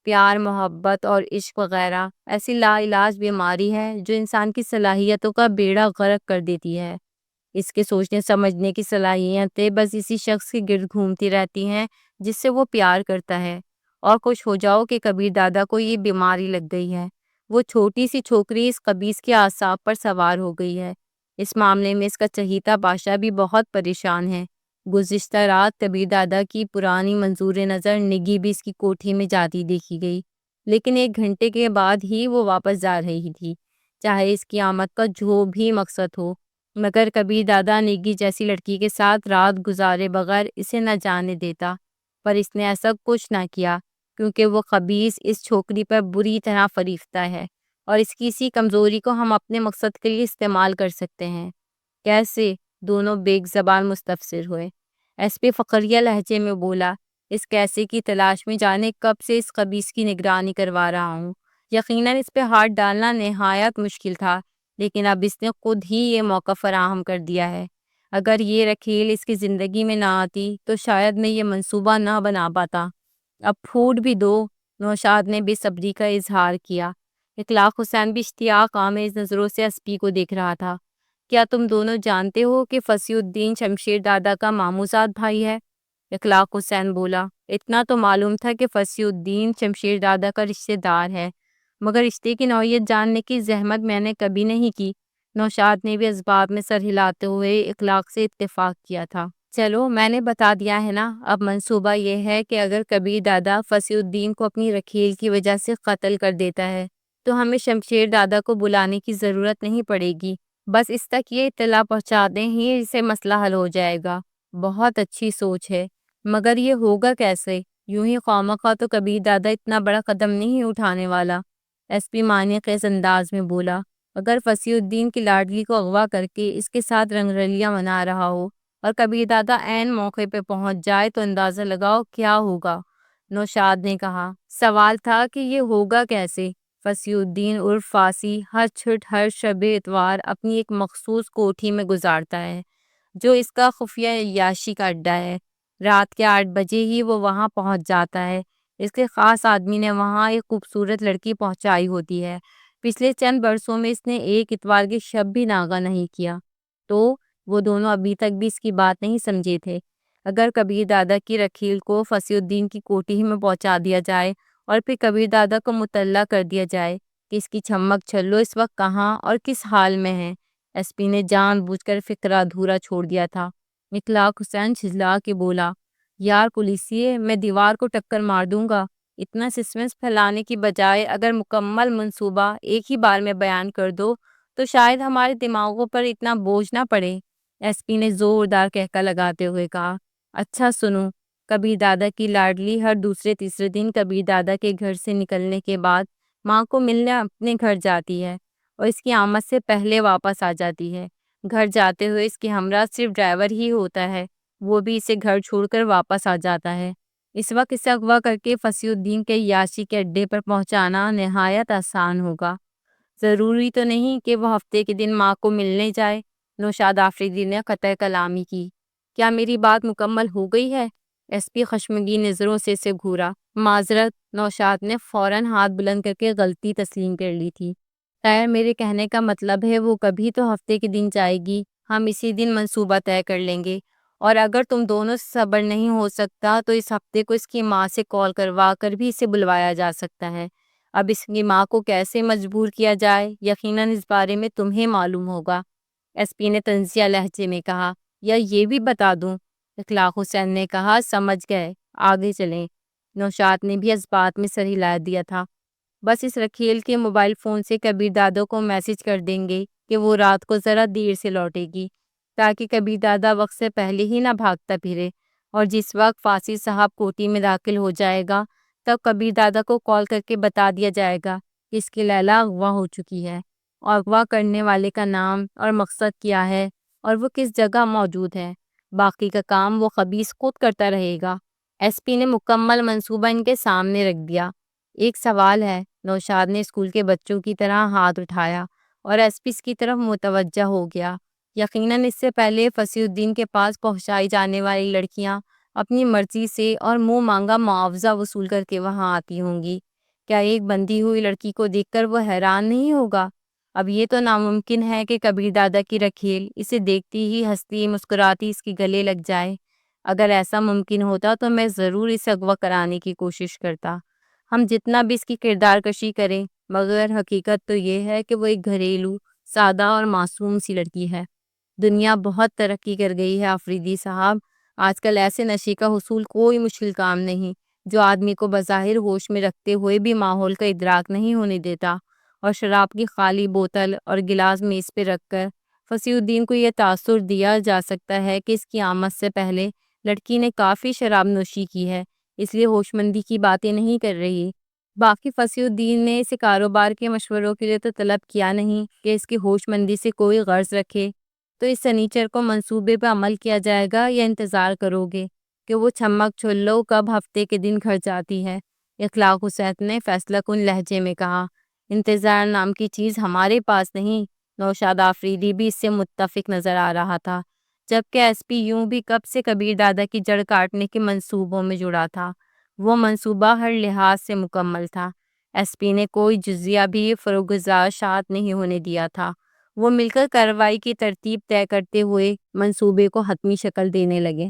پیار، محبت اور عشق وغیرہ ایسی لا علاج بیماری ہے جو انسان کی صلاحیتوں کا بیڑا غرق کر دیتی ہے۔ اس کے سوچنے سمجھنے کی صلاحیتیں بس اسی شخص کے گرد گھومتی رہتی ہیں جس سے وہ پیار کرتا ہے۔ اور خوش ہو جاؤ کہ کبیر دادا کو یہ بیماری لگ گئی ہے۔ وہ چھوٹی سی چھوکری اس قبیص کے اعصاب پر سوار ہو گئی ہے۔ اس معاملے میں اس کا چہیتا پاشا بھی بہت پریشان ہے۔ گزشتہ رات کبیر دادا کی پرانی منظور نظر نگی بھی اس کی کوٹھی میں جاتی دیکھی گئی، لیکن 1 گھنٹے کے بعد ہی وہ واپس جا رہی تھی، چاہے اس کی آمد کا جو بھی مقصد ہو۔ مگر کبیر دادا نگی جیسی لڑکی کے ساتھ رات گزارے بغیر اسے نہ جانے دیتا، پر اس نے ایسا کچھ نہ کیا، کیونکہ وہ خبیث اس چھوکری پر بری طرح فریفتہ ہے، اور اس کی اسی کمزوری کو ہم اپنے مقصد کے لیے استعمال کر سکتے ہیں۔ کیسے؟ دونوں بیک زبان مستفسر ہوئے۔ ایس پی فقریہ لہجے میں بولا، اس کیسے کی تلاش میں جانے کب سے اس خبیث کی نگرانی کروا رہا ہوں۔ یقیناً اس پہ ہاتھ ڈالنا نہایت مشکل تھا، لیکن اب اس نے خود ہی یہ موقع فراہم کر دیا ہے۔ اگر یہ رکھیل اس کی زندگی میں نہ آتی تو شاید میں یہ منصوبہ نہ بنا پاتا۔ اب پھوٹ بھی دو، نوشاد نے بے صبری کا اظہار کیا۔ اخلاق حسین بھی اشتیاق آمیز نظروں سے ایس پی کو دیکھ رہا تھا۔ کیا تم دونوں جانتے ہو کہ فصیح الدین شمشیر دادا کا ماموزاد بھائی ہے؟ اخلاق حسین بولا، اتنا تو معلوم تھا کہ فصیح الدین شمشیر دادا کا رشتہ دار ہے، مگر رشتے کی نوعیت جاننے کی زحمت میں نے کبھی نہیں کی۔ نوشاد نے بھی اس بات میں سر ہلاتے ہوئے اخلاق سے اتفاق کیا تھا۔ چلو میں نے بتا دیا ہے نا، اب منصوبہ یہ ہے کہ اگر کبیر دادا فصیح الدین کو اپنی رکھیل کی وجہ سے قتل کر دیتا ہے تو ہمیں شمشیر دادا کو بلانے کی ضرورت نہیں پڑے گی، بس اس تک یہ اطلاع پہنچا دیں ہی اسے مسئلہ حل ہو جائے گا۔ بہت اچھی سوچ ہے، مگر یہ ہوگا کیسے؟ یوں ہی خوامخواہ تو کبیر دادا اتنا بڑا قدم نہیں اٹھانے والا۔ ایس پی معنی خیز انداز میں بولا، اگر فصیح الدین کی لاڈلی کو اغوا کر کے اس کے ساتھ رنگ رلیاں منا رہا ہو اور کبیر دادا عین موقع پہ پہنچ جائے تو اندازہ لگاؤ کیا ہوگا۔ نوشاد نے کہا، سوال تھا کہ یہ ہوگا کیسے؟ فصیح الدین عرف فاسی ہر چھٹ ہر شب اتوار اپنی ایک مخصوص کوٹھی میں گزارتا ہے جو اس کا خفیہ عیاشی کا اڈا ہے۔ رات کے 8 بجے ہی وہ وہاں پہنچ جاتا ہے۔ اس کے خاص آدمی نے وہاں ایک خوبصورت لڑکی پہنچائی ہوتی ہے۔ پچھلے چند برسوں میں اس نے ایک اتوار کی شب بھی ناغہ نہیں کیا، تو وہ دونوں ابھی تک بھی اس کی بات نہیں سمجھے تھے۔ اگر کبیر دادا کی رکھیل کو فصیح الدین کی کوٹھی میں پہنچا دیا جائے اور پھر کبیر دادا کو مطلع کر دیا جائے کہ اس کی چھمک چھلو اس وقت کہاں اور کس حال میں ہے۔ ایس پی نے جان بوجھ کر فقرہ ادھورا چھوڑ دیا تھا۔ اخلاق حسین جھجلا کے بولا، یار پولیسیے، میں دیوار کو ٹکر مار دوں گا۔ اتنا سسپنس پھیلانے کی بجائے اگر مکمل منصوبہ ایک ہی بار میں بیان کر دو تو شاید ہمارے دماغوں پر اتنا بوجھ نہ پڑے۔ ایس پی نے زوردار کہکا لگاتے ہوئے کہا، اچھا سنو، کبیر دادا کی لاڈلی ہر دوسرے تیسرے دن کبیر دادا کے گھر سے نکلنے کے بعد ماں کو ملنے اپنے گھر جاتی ہے اور اس کی آمد سے پہلے واپس آ جاتی ہے۔ گھر جاتے ہوئے اس کے ہمراہ صرف ڈرائیور ہی ہوتا ہے، وہ بھی اسے گھر چھوڑ کر واپس آ جاتا ہے۔ اس وقت اسے اغوا کر کے فصیح الدین کے عیاشی کے اڈے پر پہنچانا نہایت آسان ہوگا۔ ضروری تو نہیں کہ وہ ہفتے کے دن ماں کو ملنے جائے۔ نوشاد آفریدی نے قطع کلامی کی، کیا میری بات مکمل ہو گئی ہے؟ ایس پی خشمگین نظروں سے اسے گھورا۔ معذرت، نوشاد نے فوراً ہاتھ بلند کر کے غلطی تسلیم کر لی تھی۔ خیر، میرے کہنے کا مطلب ہے وہ کبھی تو ہفتے کے دن جائے گی، ہم اسی دن منصوبہ طے کر لیں گے، اور اگر تم دونوں سے صبر نہیں ہو سکتا تو اس ہفتے کو اس کی ماں سے کال کروا کر بھی اسے بلوایا جا سکتا ہے۔ اب اس کی ماں کو کیسے مجبور کیا جائے، یقیناً اس بارے میں تمہیں معلوم ہوگا۔ ایس پی نے طنزیہ لہجے میں کہا، یا یہ بھی بتا دوں؟ اخلاق حسین نے کہا، سمجھ گئے، آگے چلیں۔ نوشاد نے بھی اس بات میں سر ہلا دیا تھا۔ بس اس رکھیل کے موبائل فون سے کبیر دادا کو میسج کر دیں گے کہ وہ رات کو ذرا دیر سے لوٹے گی، تاکہ کبیر دادا وقت سے پہلے ہی نہ بھاگتا پھرے، اور جس وقت فاسی صاحب کوٹھی میں داخل ہو جائے گا تب کبیر دادا کو کال کر کے بتا دیا جائے گا کہ اس کی لیلا اغوا ہو چکی ہے، اور اغوا کرنے والے کا نام اور مقصد کیا ہے اور وہ کس جگہ موجود ہے۔ باقی کا کام وہ خبیث خود کرتا رہے گا۔ ایس پی نے مکمل منصوبہ ان کے سامنے رکھ دیا۔ ایک سوال ہے۔ نوشاد نے اسکول کے بچوں کی طرح ہاتھ اٹھایا اور ایس پی کی طرف متوجہ ہو گیا۔ یقیناً اس سے پہلے فصیح الدین کے پاس پہنچائی جانے والی لڑکیاں اپنی مرضی سے اور منہ مانگا معاوضہ وصول کر کے وہاں آتی ہوں گی۔ کیا ایک بندھی ہوئی لڑکی کو دیکھ کر وہ حیران نہیں ہوگا؟ اب یہ تو ناممکن ہے کہ کبیر دادا کی رکھیل اسے دیکھتی ہی ہنستی مسکراتی اس کے گلے لگ جائے۔ اگر ایسا ممکن ہوتا تو میں ضرور اسے اغوا کرانے کی کوشش کرتا، ہم جتنا بھی اس کی کردار کشی کریں، مگر حقیقت تو یہ ہے کہ وہ ایک گھریلو، سادہ اور معصوم سی لڑکی ہے۔ دنیا بہت ترقی کر گئی ہے آفریدی صاحب، آج کل ایسے نشے کا حصول کوئی مشکل کام نہیں جو آدمی کو بظاہر ہوش میں رکھتے ہوئے بھی ماحول کا ادراک نہیں ہونے دیتا، اور شراب کی خالی بوتل اور گلاس میز پہ رکھ کر فصیح الدین کو یہ تاثر دیا جا سکتا ہے کہ اس کی آمد سے پہلے لڑکی نے کافی شراب نوشی کی ہے، اس لیے ہوش مندی کی باتیں نہیں کر رہی۔ باقی فصیح الدین نے اسے کاروبار کے مشوروں کے لیے تو طلب کیا نہیں کہ اس کی ہوش مندی سے کوئی غرض رکھے۔ تو اس سنیچر کو منصوبے پہ عمل کیا جائے گا یا انتظار کرو گے کہ وہ چھمک چھلو کب ہفتے کے دن گھر جاتی ہے؟ اخلاق حسین نے فیصلہ کن لہجے میں کہا۔ انتظار نام کی چیز ہمارے پاس نہیں۔ نوشاد آفریدی بھی اس سے متفق نظر آ رہا تھا، جبکہ ایس پی یوں بھی کب سے کبیر دادا کی جڑ کاٹنے کے منصوبوں میں جڑا تھا۔ وہ منصوبہ ہر لحاظ سے مکمل تھا۔ ایس پی نے کوئی جزیہ بھی فروغزاد شاد نہیں ہونے دیا تھا۔ وہ مل کر کارروائی کی ترتیب طے کرتے ہوئے منصوبے کو حتمی شکل دینے لگے۔